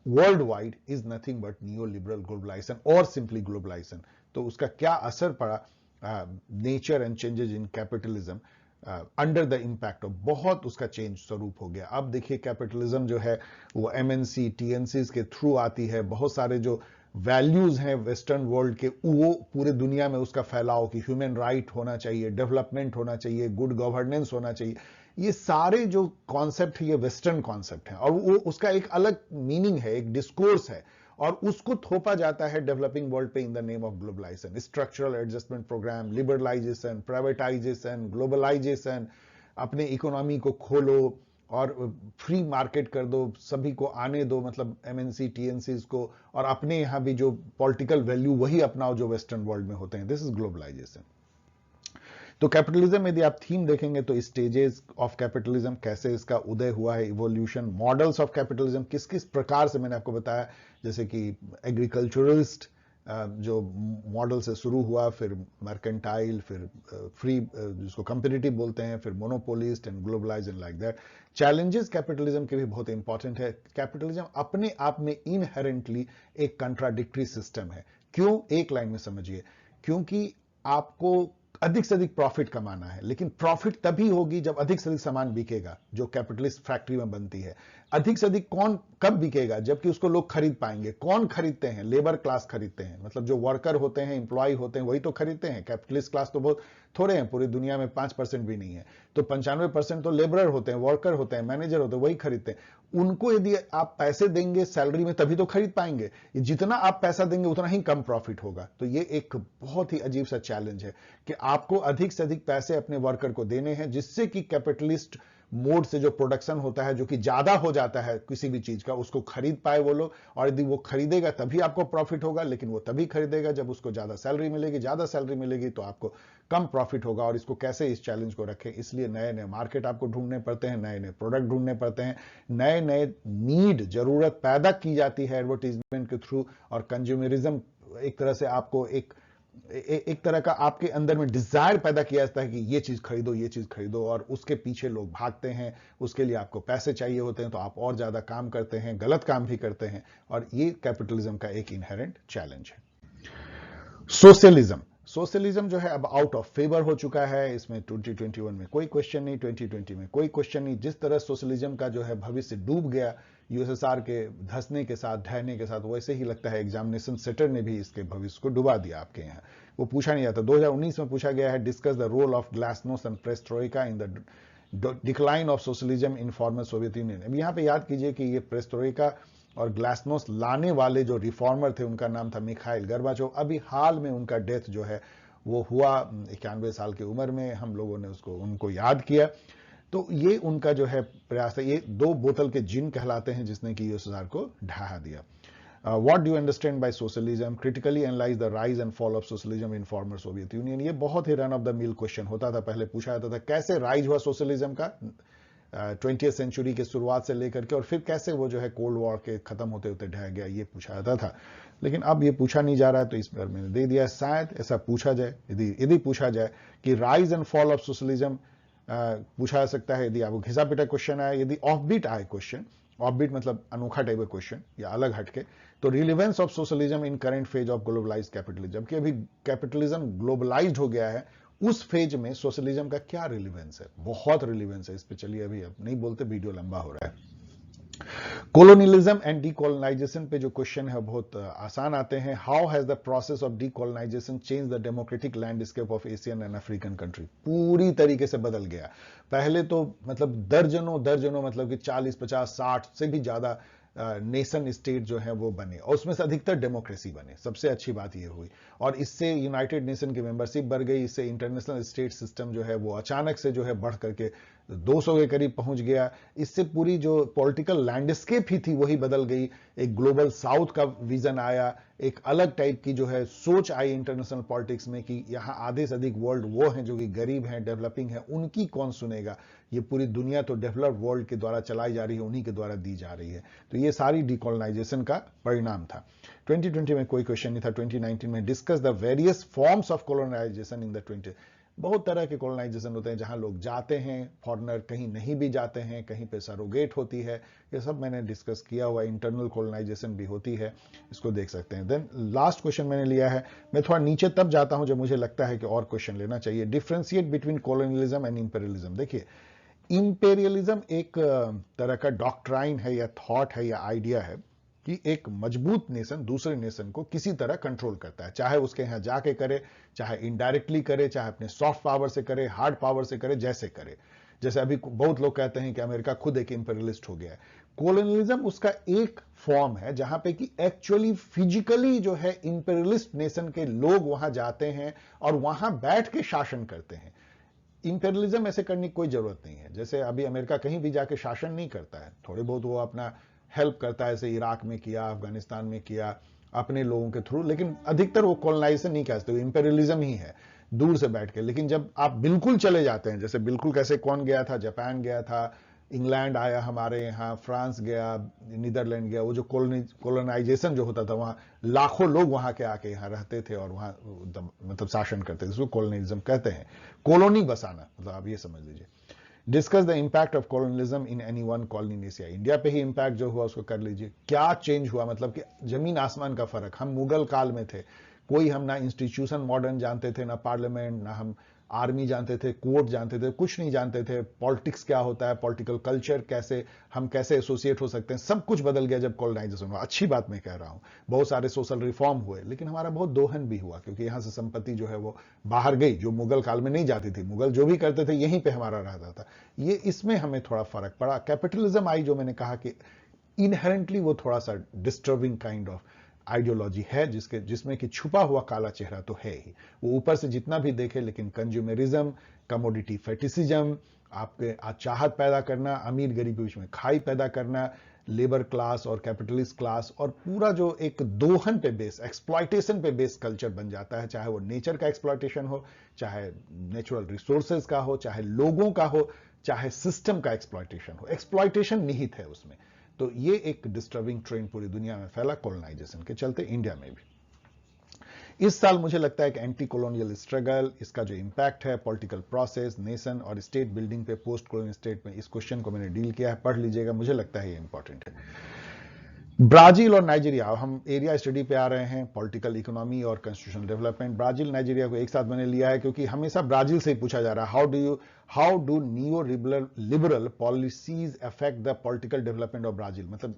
worldwide is nothing but neo liberal globalisation और सिंपली ग्लोबलाइजेशन। तो उसका क्या असर पड़ा nature and changes in capitalism under the impact of, बहुत उसका चेंज स्वरूप हो गया। अब देखिए कैपिटलिज्म जो है वो एमएनसी टीएनसी के थ्रू आती है। बहुत सारे जो वैल्यूज हैं वेस्टर्न वर्ल्ड के, वो पूरे दुनिया में उसका फैलाव, कि ह्यूमन राइट होना चाहिए, डेवलपमेंट होना चाहिए, गुड गवर्नेंस होना चाहिए, ये सारे जो कॉन्सेप्ट है ये वेस्टर्न कॉन्सेप्ट है और वो उसका एक अलग मीनिंग है, एक डिस्कोर्स है, और उसको थोपा जाता है डेवलपिंग वर्ल्ड पे in the name of globalisation. Structural adjustment programme, liberalisation, privatisation, globalisation, अपने इकोनॉमी को खोलो और फ्री मार्केट कर दो, सभी को आने दो, मतलब एमएनसी टीएनसी को, और अपने यहां भी जो पॉलिटिकल वैल्यू वही अपनाओ जो वेस्टर्न वर्ल्ड में होते हैं। This is globalisation. तो कैपिटलिज्म यदि आप थीम देखेंगे तो स्टेजेस ऑफ कैपिटलिज्म, कैसे इसका उदय हुआ है, इवोल्यूशन, मॉडल्स ऑफ कैपिटलिज्म, किस किस प्रकार से, मैंने आपको बताया, जैसे कि एग्रीकल्चरलिस्ट जो मॉडल से शुरू हुआ, फिर मर्केंटाइल, फिर फ्री जिसको कंपेटिटिव बोलते हैं, फिर monopolist and globalise and like that. Challenges capitalism के भी बहुत इंपॉर्टेंट है। कैपिटलिज्म अपने आप में इनहेरेंटली एक कंट्राडिक्टरी सिस्टम है। क्यों? एक लाइन में समझिए, क्योंकि आपको अधिक से अधिक प्रॉफिट कमाना है, लेकिन प्रॉफिट तभी होगी जब अधिक से अधिक सामान बिकेगा जो कैपिटलिस्ट फैक्ट्री में बनती है। अधिक से अधिक कौन कब बिकेगा? जबकि उसको लोग खरीद पाएंगे। कौन खरीदते हैं? लेबर क्लास खरीदते हैं, मतलब जो वर्कर होते हैं, इंप्लॉय होते हैं, वही तो खरीदते हैं। कैपिटलिस्ट क्लास तो बहुत थोड़े हैं, पूरी दुनिया में 5% भी नहीं है। तो 95% तो लेबरर होते हैं, वर्कर होते हैं, मैनेजर होते हैं, वही खरीदते हैं। उनको यदि आप पैसे देंगे सैलरी में तभी तो खरीद पाएंगे। जितना आप पैसा देंगे उतना ही कम प्रॉफिट होगा। तो ये एक बहुत ही अजीब सा चैलेंज है कि आपको अधिक से अधिक पैसे अपने वर्कर को देने हैं, जिससे कि कैपिटलिस्ट मोड से जो प्रोडक्शन होता है, जो कि ज्यादा हो जाता है किसी भी चीज का, उसको खरीद पाए वो लोग। और यदि वो खरीदेगा तभी आपको प्रॉफिट होगा, लेकिन वो तभी खरीदेगा जब उसको ज्यादा सैलरी मिलेगी। ज्यादा सैलरी मिलेगी तो आपको कम प्रॉफिट होगा। और इसको कैसे, इस चैलेंज को रखें, इसलिए नए नए मार्केट आपको ढूंढने पड़ते हैं, नए नए प्रोडक्ट ढूंढने पड़ते हैं, नए नए नीड, जरूरत पैदा की जाती है एडवर्टीजमेंट के थ्रू। और कंज्यूमरिज्म एक तरह से आपको एक तरह का आपके अंदर में डिजायर पैदा किया जाता है कि ये चीज खरीदो, ये चीज खरीदो, और उसके पीछे लोग भागते हैं। उसके लिए आपको पैसे चाहिए होते हैं, तो आप और ज्यादा काम करते हैं, गलत काम भी करते हैं। और ये कैपिटलिज्म का एक इनहेरेंट चैलेंज है। सोशलिज्म जो है अब आउट ऑफ फेवर हो चुका है। इसमें 2021 में कोई क्वेश्चन नहीं, 2020 में कोई क्वेश्चन नहीं। जिस तरह सोशलिज्म का जो है भविष्य डूब गया यूएसएसआर के धंसने के साथ, ढहने के साथ, वैसे ही लगता है एग्जामिनेशन सेटर ने भी इसके भविष्य को डुबा दिया आपके यहाँ। वो पूछा नहीं जाता। 2019 में पूछा गया है, discuss the role of glasnost and perestroika in the decline of socialism in former Soviet Union. अब यहाँ पे याद कीजिए कि ये पेरेस्ट्रोइका और ग्लासनोस्ट लाने वाले जो रिफॉर्मर थे, उनका नाम था मिखाइल गोर्बाचोव। अभी हाल में उनका डेथ जो है वो हुआ 91 साल की उम्र में। हम लोगों ने उनको याद किया। तो ये उनका जो है प्रयास है। ये 2 बोतल के जिन कहलाते हैं जिसने कि यूएसएसआर को ढहा दिया। What do you understand by socialism? Critically analyse the rise and fall of socialism in former Soviet Union. ये बहुत ही run of the mill question होता था, पहले पूछा जाता था कैसे राइज हुआ सोशलिज्म का 20th सेंचुरी के शुरुआत से लेकर के, और फिर कैसे वो जो है कोल्ड वॉर के खत्म होते होते ढह गया, ये पूछा जाता था। लेकिन अब ये पूछा नहीं जा रहा है, तो इस पर मैंने दे दिया। शायद ऐसा पूछा जाए, यदि पूछा जाए कि rise and fall of socialism पूछा जा सकता है, यदि आपको घिसा पिटा क्वेश्चन आए, यदि ऑफ बीट आए क्वेश्चन, ऑफ बीट मतलब अनोखा टाइप का क्वेश्चन या अलग हटके, तो relevance of socialism in current phase of globalised capitalism. जबकि अभी कैपिटलिज्म ग्लोबलाइज्ड हो गया है, उस फेज में सोशलिज्म का क्या रिलेवेंस है? बहुत रिलेवेंस है। इस पे चलिए, अभी अब नहीं बोलते, वीडियो लंबा हो रहा है। कोलोनियलिज्म एंड डीकोलोनाइजेशन पे जो क्वेश्चन है बहुत आसान आते हैं। How has the process of decolonisation change the democratic landscape of Asian and African country? पूरी तरीके से बदल गया। पहले तो मतलब दर्जनों मतलब कि 40, 50, 60 से भी ज्यादा नेशन स्टेट जो है वो बने, और उसमें से अधिकतर डेमोक्रेसी बने। सबसे अच्छी बात ये हुई। और इससे यूनाइटेड नेशन की मेंबरशिप बढ़ गई। इससे इंटरनेशनल स्टेट सिस्टम जो है वो अचानक से जो है बढ़ करके 200 के करीब पहुंच गया। इससे पूरी जो पॉलिटिकल लैंडस्केप ही थी वही बदल गई। एक ग्लोबल साउथ का विजन आया, एक अलग टाइप की जो है सोच आई इंटरनेशनल पॉलिटिक्स में कि यहां आधे से अधिक वर्ल्ड वो हैं जो कि गरीब हैं, डेवलपिंग हैं, उनकी कौन सुनेगा? ये पूरी दुनिया तो डेवलप्ड वर्ल्ड के द्वारा चलाई जा रही है, उन्हीं के द्वारा दी जा रही है। तो ये सारी डीकोलोनाइजेशन का परिणाम था। 2020 में कोई क्वेश्चन नहीं था। 2019 में discuss the various forms of colonisation in the 20। बहुत तरह के कोलोनाइजेशन होते हैं, जहां लोग जाते हैं, फॉरेनर कहीं नहीं भी जाते हैं, कहीं पे सरोगेट होती है, ये सब मैंने डिस्कस किया हुआ। इंटरनल कोलोनाइजेशन भी होती है, इसको देख सकते हैं। देन लास्ट क्वेश्चन मैंने लिया है, मैं थोड़ा नीचे तब जाता हूं जब मुझे लगता है कि और क्वेश्चन लेना चाहिए। Differentiate between colonialism and imperialism. देखिए, इंपेरियलिज्म एक तरह का डॉक्ट्राइन है या थॉट है या आइडिया है कि एक मजबूत नेशन दूसरे नेशन को किसी तरह कंट्रोल करता है, चाहे उसके यहां जाके करे, चाहे इनडायरेक्टली करे, चाहे अपने सॉफ्ट पावर से करे, हार्ड पावर से करे, जैसे करे। जैसे अभी बहुत लोग कहते हैं कि अमेरिका खुद एक इंपेरियलिस्ट हो गया है। कोलोनियलिज्म उसका एक फॉर्म है जहां पे कि एक्चुअली फिजिकली जो है इंपेरियलिस्ट नेशन के लोग वहां जाते हैं और वहां बैठ के शासन करते हैं। इंपेरियलिज्म ऐसे करने की कोई जरूरत नहीं है। जैसे अभी अमेरिका कहीं भी जाके शासन नहीं करता है, थोड़े बहुत वो अपना हेल्प करता है, जैसे इराक में किया, अफगानिस्तान में किया, अपने लोगों के थ्रू, लेकिन अधिकतर वो कॉलोनाइजेशन नहीं कहते, इंपेरियलिज्म ही है, दूर से बैठ के। लेकिन जब आप बिल्कुल चले जाते हैं, जैसे बिल्कुल कैसे कौन गया था, जापान गया था, इंग्लैंड आया हमारे यहाँ, फ्रांस गया, नीदरलैंड गया, वो जो कोलोनाइजेशन जो होता था, वहां लाखों लोग वहां के आके यहाँ रहते थे और वहां मतलब शासन करते थे, इसको कोलोनियलिज्म कहते हैं। कॉलोनी बसाना, मतलब आप ये समझ लीजिए। Discuss the impact of colonialism in any one colony in Asia. India पे ही इंपैक्ट जो हुआ उसको कर लीजिए। क्या चेंज हुआ, मतलब कि जमीन आसमान का फर्क। हम मुगल काल में थे, कोई हम ना इंस्टीट्यूशन मॉडर्न जानते थे, ना पार्लियामेंट, ना हम आर्मी जानते थे, कोर्ट जानते थे, कुछ नहीं जानते थे। पॉलिटिक्स क्या होता है, पॉलिटिकल कल्चर कैसे, हम कैसे एसोसिएट हो सकते हैं, सब कुछ बदल गया जब कॉलोनाइजेशन हुआ। अच्छी बात मैं कह रहा हूं, बहुत सारे सोशल रिफॉर्म हुए, लेकिन हमारा बहुत दोहन भी हुआ, क्योंकि यहां से संपत्ति जो है वो बाहर गई, जो मुगल काल में नहीं जाती थी। मुगल जो भी करते थे यहीं पे हमारा रहता था। ये इसमें हमें थोड़ा फर्क पड़ा। कैपिटलिज्म आई, जो मैंने कहा कि इनहेरेंटली वो थोड़ा सा डिस्टर्बिंग काइंड ऑफ आइडियोलॉजी है, जिसमें कि छुपा हुआ काला चेहरा तो है ही। वो ऊपर से जितना भी देखे, लेकिन कंज्यूमरिज्म, कमोडिटी फेटिसिज्म, आपके चाहत पैदा करना, अमीर गरीब के बीच में खाई पैदा करना, लेबर क्लास और कैपिटलिस्ट क्लास, और पूरा जो एक दोहन पे बेस, एक्सप्लॉयटेशन पे बेस कल्चर बन जाता है। चाहे वो नेचर का एक्सप्लॉयटेशन हो, चाहे नेचुरल रिसोर्सेज का हो, चाहे लोगों का हो, चाहे सिस्टम का एक्सप्लॉयटेशन हो, एक्सप्लॉयटेशन निहित है उसमें। तो ये एक डिस्टर्बिंग ट्रेंड पूरी दुनिया में फैला कॉलोनाइजेशन के चलते, इंडिया में भी। इस साल मुझे लगता है कि एंटी कॉलोनियल स्ट्रगल, इसका जो इंपैक्ट है पॉलिटिकल प्रोसेस, नेशन और स्टेट बिल्डिंग पे पोस्ट कॉलोनियल स्टेट में, इस क्वेश्चन को मैंने डील किया है, पढ़ लीजिएगा, मुझे लगता है ये इंपॉर्टेंट है। ब्राजील और नाइजीरिया, हम एरिया स्टडी पे आ रहे हैं, पॉलिटिकल इकोनॉमी और कॉन्स्टिट्यूशनल डेवलपमेंट। ब्राजील नाइजीरिया को एक साथ मैंने लिया है क्योंकि हमेशा ब्राजील से ही पूछा जा रहा है, how do neo liberal policies affect the political development of Brazil. मतलब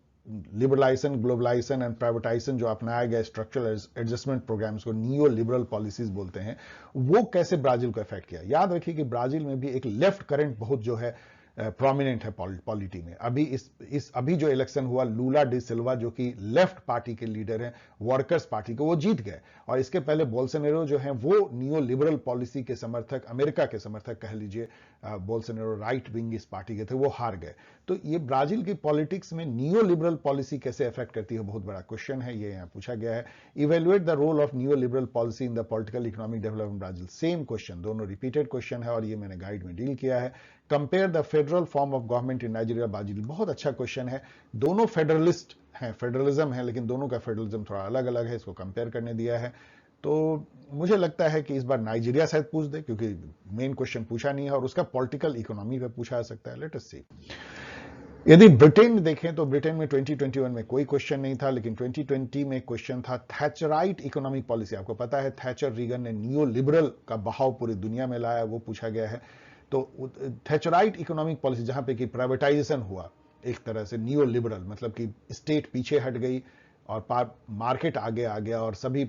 लिबरलाइजेशन, ग्लोबलाइजेशन एंड प्राइवेटाइजेशन जो अपनाया गया स्ट्रक्चरल एडजस्टमेंट प्रोग्राम्स को नियो लिबरल पॉलिसीज बोलते हैं, वो कैसे ब्राजील को इफेक्ट किया। याद रखिए कि ब्राजील में भी एक लेफ्ट करंट बहुत जो है प्रोमिनेंट है पॉलिटी में। अभी जो इलेक्शन हुआ, लूला डी सिल्वा जो कि लेफ्ट पार्टी के लीडर हैं, वर्कर्स पार्टी को, वो जीत गए। और इसके पहले बोल्सोनारो जो हैं वो नियो लिबरल पॉलिसी के समर्थक, अमेरिका के समर्थक कह लीजिए, बोल्सोनारो राइट विंग इस पार्टी के थे, वो हार गए। तो ये ब्राजील की पॉलिटिक्स में नियो लिबरल पॉलिसी कैसे अफेक्ट करती है, बहुत बड़ा क्वेश्चन है, ये यहाँ पूछा गया है। Evaluate the role of neo liberal policy in the political economic development Brazil. Same question, दोनों रिपीटेड क्वेश्चन है और ये मैंने गाइड में डील किया है। Compare the federal form of government in Nigeria Brazil, बहुत अच्छा क्वेश्चन है। दोनों फेडरलिस्ट हैं, फेडरलिज्म है, लेकिन दोनों का फेडरलिज्म थोड़ा अलग अलग है, इसको कंपेयर करने दिया है। तो मुझे लगता है कि इस बार नाइजीरिया शायद पूछ दे, क्योंकि मेन क्वेश्चन पूछा नहीं है और उसका पॉलिटिकल इकोनॉमी पे पूछा जा सकता है। लेट अस सी। यदि ब्रिटेन में देखें तो ब्रिटेन में 2021 में कोई क्वेश्चन नहीं था, लेकिन 2020 में क्वेश्चन था थैचराइट इकोनॉमिक पॉलिसी। आपको पता है थैचर रीगन ने नियो लिबरल का बहाव पूरी दुनिया में लाया, वो पूछा गया है। तो थैचराइट इकोनॉमिक पॉलिसी, जहां पे कि प्राइवेटाइजेशन हुआ एक तरह से, नियो लिबरल मतलब कि स्टेट पीछे हट गई और मार्केट आगे आ गया और सभी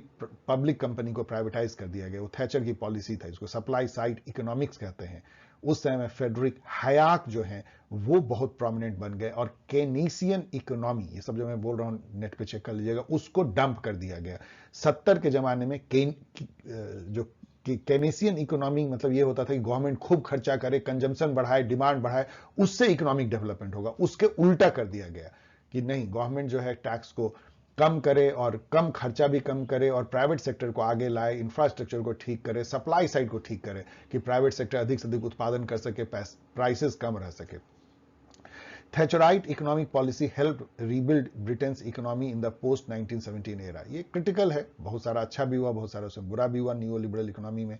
पब्लिक कंपनी को प्राइवेटाइज कर दिया गया, वो थैचर की पॉलिसी था। इसको सप्लाई साइड इकोनॉमिक्स कहते हैं। उस समय में फ्रेडरिक हयाक जो है वो बहुत प्रोमिनेंट बन गए और केनीसियन इकोनॉमी, ये सब जो मैं बोल रहा हूं नेट पे चेक कर लीजिएगा, उसको डंप कर दिया गया। 70 के जमाने में जो कि केनेसियन इकोनॉमी मतलब ये होता था कि गवर्नमेंट खूब खर्चा करे, कंजम्पशन बढ़ाए, डिमांड बढ़ाए, उससे इकोनॉमिक डेवलपमेंट होगा। उसके उल्टा कर दिया गया कि नहीं, गवर्नमेंट जो है टैक्स को कम करे और कम खर्चा भी कम करे और प्राइवेट सेक्टर को आगे लाए, इंफ्रास्ट्रक्चर को ठीक करे, सप्लाई साइड को ठीक करे कि प्राइवेट सेक्टर अधिक से अधिक उत्पादन कर सके, प्राइसेस कम रह सके। Thatcherite economic policy help rebuild Britain's economy in the post 1917 era. ये क्रिटिकल है, बहुत सारा अच्छा भी हुआ, बहुत सारा उसमें बुरा भी हुआ नियो लिबरल इकोनॉमी में।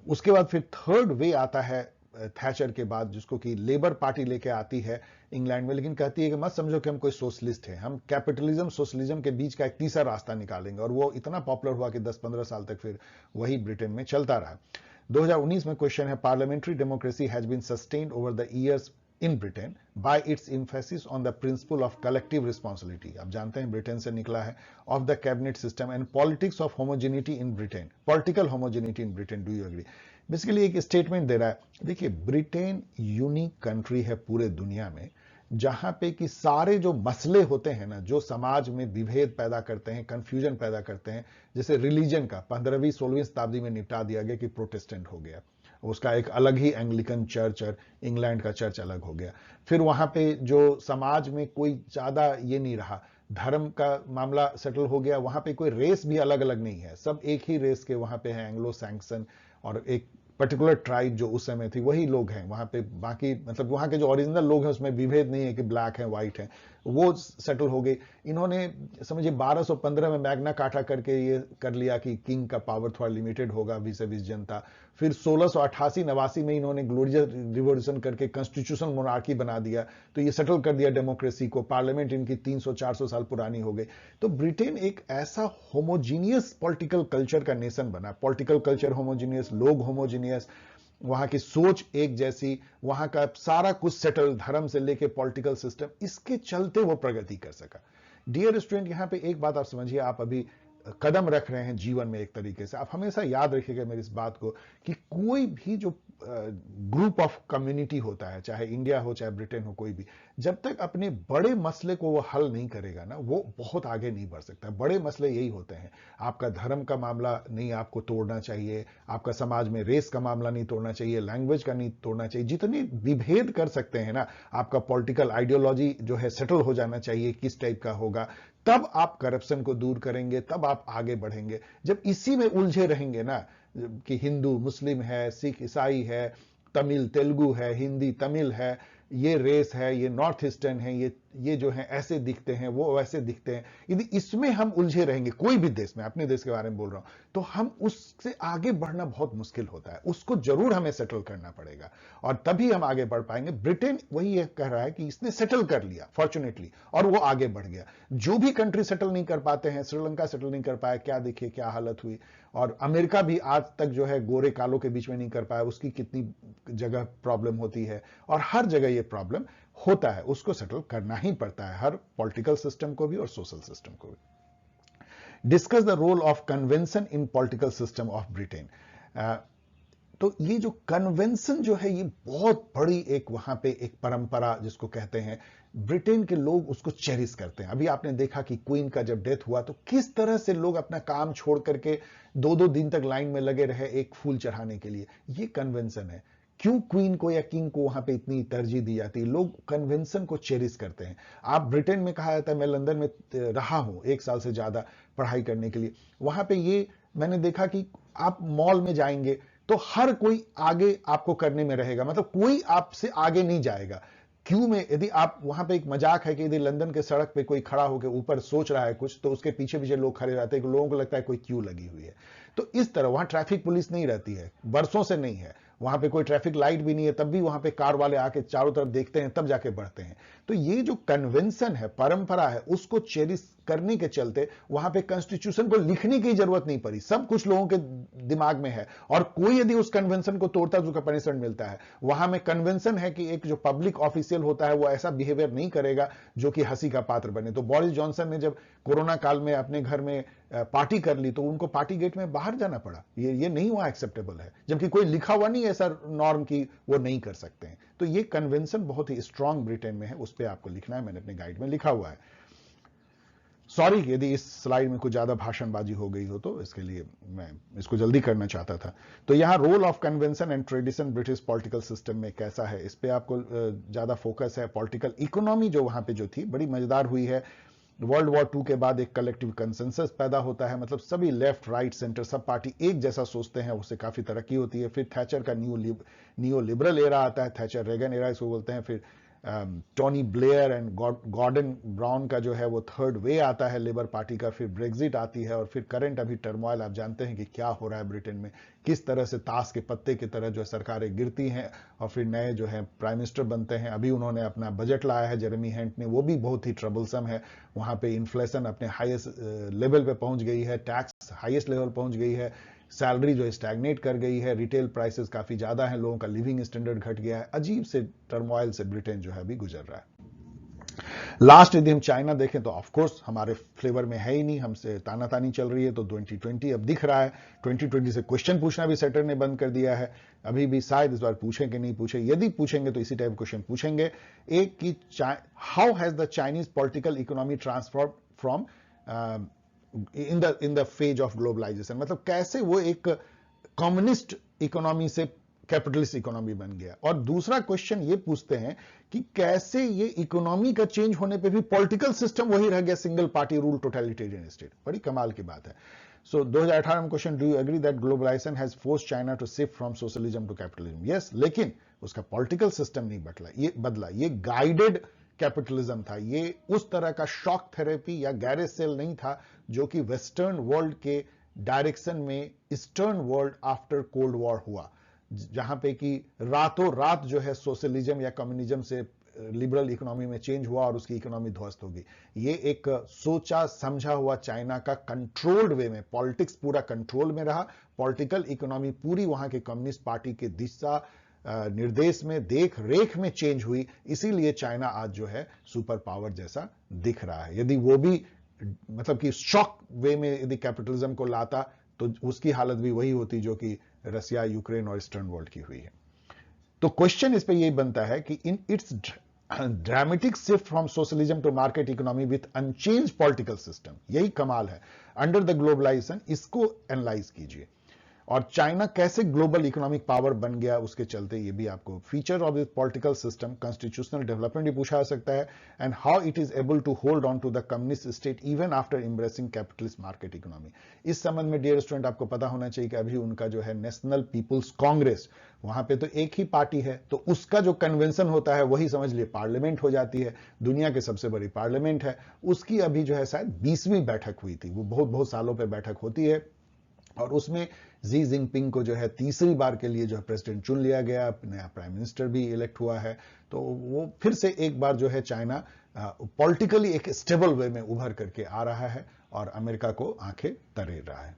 उसके बाद फिर थर्ड वे आता है थैचर के बाद, जिसको कि लेबर पार्टी लेके आती है इंग्लैंड में, लेकिन कहती है कि मत समझो कि हम कोई सोशलिस्ट हैं, हम कैपिटलिज्म सोशलिज्म के बीच का एक तीसरा रास्ता निकालेंगे। और वो इतना पॉपुलर हुआ कि 10-15 साल तक फिर वही ब्रिटेन में चलता रहा। 2019 में क्वेश्चन है, parliamentary democracy has been sustained over the years in Britain by its emphasis on the principle of collective responsibility। आप जानते हैं ब्रिटेन से निकला है, of the cabinet system and politics of homogeneity in Britain, political homogeneity in Britain, do you agree? Basically एक स्टेटमेंट दे रहा है। देखिए, ब्रिटेन यूनिक कंट्री है पूरे दुनिया में, जहां पे कि सारे जो मसले होते हैं ना, जो समाज में विभेद पैदा करते हैं, कंफ्यूजन पैदा करते हैं, जैसे रिलीजन का 15वीं-16वीं शताब्दी में निपटा दिया गया कि प्रोटेस्टेंट हो गया, उसका एक अलग ही एंग्लिकन चर्च और इंग्लैंड का चर्च अलग हो गया। फिर वहां पे जो समाज में कोई ज्यादा ये नहीं रहा, धर्म का मामला सेटल हो गया, वहां पे कोई रेस भी अलग अलग नहीं है, सब एक ही रेस के वहां पे है, एंग्लो सैक्सन, और एक पर्टिकुलर ट्राइब जो उस समय थी वही लोग हैं वहां पे। बाकी मतलब वहां के जो ओरिजिनल लोग हैं उसमें विभेद नहीं है कि ब्लैक है व्हाइट है, वो सेटल हो गई। इन्होंने समझिए 1215 में मैग्ना कार्टा करके ये कर लिया कि किंग का पावर थोड़ा लिमिटेड होगा विस विस जनता। फिर 1688-89 में इन्होंने ग्लोरियस रिवॉल्यूशन करके कॉन्स्टिट्यूशनल मोनार्की बना दिया, तो ये सेटल कर दिया डेमोक्रेसी को। पार्लियामेंट इनकी 300-400 साल पुरानी हो गई। तो ब्रिटेन एक ऐसा होमोजीनियस पॉलिटिकल कल्चर का नेशन बना, पॉलिटिकल कल्चर होमोजीनियस, लोग होमोजीनियस, वहां की सोच एक जैसी, वहां का सारा कुछ सेटल, धर्म से लेके पॉलिटिकल सिस्टम, इसके चलते वो प्रगति कर सका। डियर स्टूडेंट, यहां पे एक बात आप समझिए, आप अभी कदम रख रहे हैं जीवन में एक तरीके से। आप हमेशा याद रखिएगा मेरी इस बात को कि कोई भी जो ग्रुप ऑफ कम्युनिटी होता है, चाहे इंडिया हो चाहे ब्रिटेन हो, कोई भी, जब तक अपने बड़े मसले को वो हल नहीं करेगा ना, वो बहुत आगे नहीं बढ़ सकता। बड़े मसले यही होते हैं, आपका धर्म का मामला नहीं आपको तोड़ना चाहिए, आपका समाज में रेस का मामला नहीं तोड़ना चाहिए, लैंग्वेज का नहीं तोड़ना चाहिए, जितने विभेद कर सकते हैं ना, आपका पॉलिटिकल आइडियोलॉजी जो है सेटल हो जाना चाहिए किस टाइप का होगा, तब आप करप्शन को दूर करेंगे, तब आप आगे बढ़ेंगे। जब इसी में उलझे रहेंगे ना कि हिंदू मुस्लिम है, सिख ईसाई है, तमिल तेलुगु है, हिंदी तमिल है, ये रेस है, ये नॉर्थ ईस्टर्न है, ये जो है ऐसे दिखते हैं, वो वैसे दिखते हैं, यदि इसमें हम उलझे रहेंगे कोई भी देश में, अपने देश के बारे में बोल रहा हूं, तो हम उससे आगे बढ़ना बहुत मुश्किल होता है। उसको जरूर हमें सेटल करना पड़ेगा और तभी हम आगे बढ़ पाएंगे। ब्रिटेन वही कह रहा है कि इसने सेटल कर लिया फॉर्चुनेटली, और वो आगे बढ़ गया। जो भी कंट्री सेटल नहीं कर पाते हैं, श्रीलंका सेटल नहीं कर पाया, क्या देखिए क्या हालत हुई, और अमेरिका भी आज तक जो है गोरे कालों के बीच में नहीं कर पाया, उसकी कितनी जगह प्रॉब्लम होती है, और हर जगह ये प्रॉब्लम होता है, उसको सेटल करना ही पड़ता है, हर पॉलिटिकल सिस्टम को भी और सोशल सिस्टम को भी। Discuss the role of convention in political system of Britain. तो ये जो कन्वेंशन जो है, ये बहुत बड़ी एक वहां पे एक परंपरा जिसको कहते हैं, ब्रिटेन के लोग उसको चेरिश करते हैं। अभी आपने देखा कि क्वीन का जब डेथ हुआ तो किस तरह से लोग अपना काम छोड़ करके 2-2 दिन तक लाइन में लगे रहे एक फूल चढ़ाने के लिए। ये कन्वेंशन है। क्यों क्वीन को या किंग को वहां पे इतनी तरजीह दी जाती है? लोग कन्वेंशन को चेरिश करते हैं। आप ब्रिटेन में, कहा जाता है, मैं लंदन में रहा हूं 1 साल से ज्यादा पढ़ाई करने के लिए, वहां पे ये मैंने देखा कि आप मॉल में जाएंगे तो हर कोई आगे आपको करने में रहेगा, मतलब कोई आपसे आगे नहीं जाएगा। क्यू में, यदि आप वहां पे, एक मजाक है कि यदि लंदन के सड़क पे कोई खड़ा होकर ऊपर सोच रहा है कुछ, तो उसके पीछे पीछे लोग खड़े रहते हैं, लोगों को लगता है कोई क्यू लगी हुई है। तो इस तरह वहां ट्रैफिक पुलिस नहीं रहती है, बरसों से नहीं है, वहां पे कोई ट्रैफिक लाइट भी नहीं है, तब भी वहां पे कार वाले आके चारों तरफ देखते हैं, तब जाके बढ़ते हैं। तो ये जो कन्वेंशन है, परंपरा है, उसको चेरिश करने के चलते वहां पे कॉन्स्टिट्यूशन को लिखने की जरूरत नहीं पड़ी, सब कुछ लोगों के दिमाग में है, और कोई यदि उस कन्वेंशन को तोड़ता है तो उसका पनिशमेंट मिलता है। वहां में कन्वेंशन है कि एक जो पब्लिक ऑफिशियल होता है वो ऐसा बिहेवियर नहीं करेगा जो कि हंसी का पात्र बने। तो बोरिस जॉनसन ने जब कोरोना काल में अपने घर में पार्टी कर ली तो उनको पार्टी गेट में बाहर जाना पड़ा। ये नहीं हुआ एक्सेप्टेबल है, जबकि कोई लिखा हुआ नहीं ऐसा नॉर्म की वो नहीं कर सकते हैं। तो ये कन्वेंशन बहुत ही स्ट्रांग ब्रिटेन में है, उस पर आपको लिखना है, मैंने अपने गाइड में लिखा हुआ है। सॉरी यदि इस स्लाइड में कुछ ज्यादा भाषणबाजी हो गई हो, तो इसके लिए मैं इसको जल्दी करना चाहता था। तो यहां role of convention and tradition British political system में कैसा है, इस पे आपको ज्यादा फोकस है। पॉलिटिकल इकोनॉमी जो वहां पे जो थी बड़ी मजेदार हुई है। वर्ल्ड वॉर 2 के बाद एक कलेक्टिव कंसेंसस पैदा होता है, मतलब सभी लेफ्ट राइट सेंटर सब पार्टी एक जैसा सोचते हैं, उससे काफी तरक्की होती है। फिर थैचर का न्यू लिबरल एरा आता है, थैचर रेगन एरा इसको बोलते हैं। फिर Tony Blair and Gordon Brown का जो है वो थर्ड वे आता है लेबर पार्टी का। फिर ब्रेग्जिट आती है, और फिर करंट अभी टर्मोइल, आप जानते हैं कि क्या हो रहा है ब्रिटेन में, किस तरह से ताश के पत्ते की तरह जो सरकारें गिरती हैं और फिर नए जो है प्राइम मिनिस्टर बनते हैं। अभी उन्होंने अपना बजट लाया है जेरेमी हंट ने, वो भी बहुत ही ट्रबलसम है। वहां पे इन्फ्लेशन अपने हाईएस्ट लेवल पे पहुंच गई है, टैक्स हाईएस्ट लेवल पहुंच गई है, सैलरी जो स्टैग्नेट कर गई है, रिटेल प्राइसेस काफी ज्यादा है, लोगों का लिविंग स्टैंडर्ड घट गया है। अजीब से टर्मोइल से ब्रिटेन जो है अभी गुजर रहा है। लास्ट यदि हम चाइना देखें तो ऑफ कोर्स हमारे फ्लेवर में है ही नहीं, हमसे तानातानी चल रही है। तो 2020 अब दिख रहा है, 2020 से क्वेश्चन पूछना भी सेटर ने बंद कर दिया है। अभी भी शायद इस बार पूछें कि नहीं पूछे, यदि पूछेंगे तो इसी टाइप क्वेश्चन पूछेंगे। एक कि how has the Chinese political economy transform from in the phase of globalisation, मतलब कैसे वो एक कम्युनिस्ट इकोनॉमी से कैपिटलिस्ट इकोनॉमी बन गया। और दूसरा क्वेश्चन ये पूछते हैं कि कैसे ये इकोनॉमी का चेंज होने पे भी पॉलिटिकल सिस्टम वही रह गया, single party rule, totalitarian state. बड़ी कमाल की बात है। सो 2018 में question, do you agree that globalisation has forced China to shift from socialism to capitalism? Yes, लेकिन उसका पॉलिटिकल सिस्टम नहीं बदला, ये गाइडेड कैपिटलिज्म था, ये उस तरह का शॉक थेरेपी या गैरेज सेल नहीं था जो कि वेस्टर्न वर्ल्ड के डायरेक्शन में eastern world after cold war हुआ, जहां पे कि रातों रात जो है सोशलिज्म या कम्युनिज्म से लिबरल इकोनॉमी में चेंज हुआ और उसकी इकोनॉमी ध्वस्त होगी। ये एक सोचा समझा हुआ चाइना का कंट्रोल्ड वे में, पॉलिटिक्स पूरा कंट्रोल में रहा, पॉलिटिकल इकोनॉमी पूरी वहां के कम्युनिस्ट पार्टी के दिशा निर्देश में, देख रेख में चेंज हुई, इसीलिए चाइना आज जो है सुपर पावर जैसा दिख रहा है। यदि वो भी मतलब कि शॉक वे में यदि कैपिटलिज्म को लाता तो उसकी हालत भी वही होती जो कि रसिया, यूक्रेन और ईस्टर्न वर्ल्ड की हुई है। तो क्वेश्चन इस पे यही बनता है कि in its dramatic shift from socialism to market economy with unchange political system, यही कमाल है अंडर द ग्लोबलाइजेशन, इसको एनालाइज कीजिए। और चाइना कैसे ग्लोबल इकोनॉमिक पावर बन गया उसके चलते, ये भी आपको feature of this political system, constitutional development भी पूछा जा सकता है, and how it is able to hold on to the communist state even after embracing capitalist market economy. इस संबंध में डियर स्टूडेंट आपको पता होना चाहिए कि अभी उनका जो है नेशनल पीपुल्स कांग्रेस, वहां पे तो एक ही पार्टी है, तो उसका जो कन्वेंशन होता है वही समझ लिए पार्लियामेंट हो जाती है, दुनिया के सबसे बड़ी पार्लियामेंट है। उसकी अभी जो है शायद 20वीं बैठक हुई थी, वो बहुत सालों पर बैठक होती है, और उसमें जी जिनपिंग को जो है तीसरी बार के लिए जो है प्रेसिडेंट चुन लिया गया, नया प्राइम मिनिस्टर भी इलेक्ट हुआ है। तो वो फिर से एक बार जो है चाइना पॉलिटिकली एक स्टेबल वे में उभर करके आ रहा है और अमेरिका को आंखें तरेर रहा है।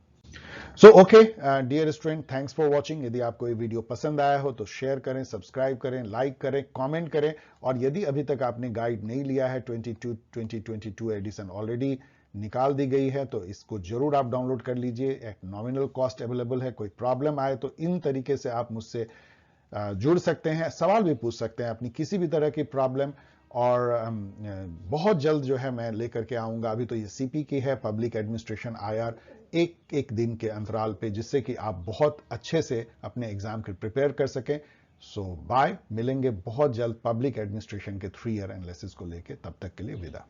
So okay dear student, thanks for watching. यदि आपको ये वीडियो पसंद आया हो तो शेयर करें, सब्सक्राइब करें, लाइक करें, कमेंट करें, और यदि अभी तक आपने गाइड नहीं लिया है 2022 एडिशन ऑलरेडी निकाल दी गई है, तो इसको जरूर आप डाउनलोड कर लीजिए, एक नॉमिनल कॉस्ट अवेलेबल है। कोई प्रॉब्लम आए तो इन तरीके से आप मुझसे जुड़ सकते हैं, सवाल भी पूछ सकते हैं अपनी किसी भी तरह की प्रॉब्लम, और बहुत जल्द जो है मैं लेकर के आऊंगा। अभी तो ये सीपी की है, पब्लिक एडमिनिस्ट्रेशन IR, एक दिन के अंतराल पे, जिससे कि आप बहुत अच्छे से अपने एग्जाम के प्रिपेयर कर सकें। सो बाय, मिलेंगे बहुत जल्द पब्लिक एडमिनिस्ट्रेशन के 3 ईयर एनालिसिस को लेके, तब तक के लिए विदा।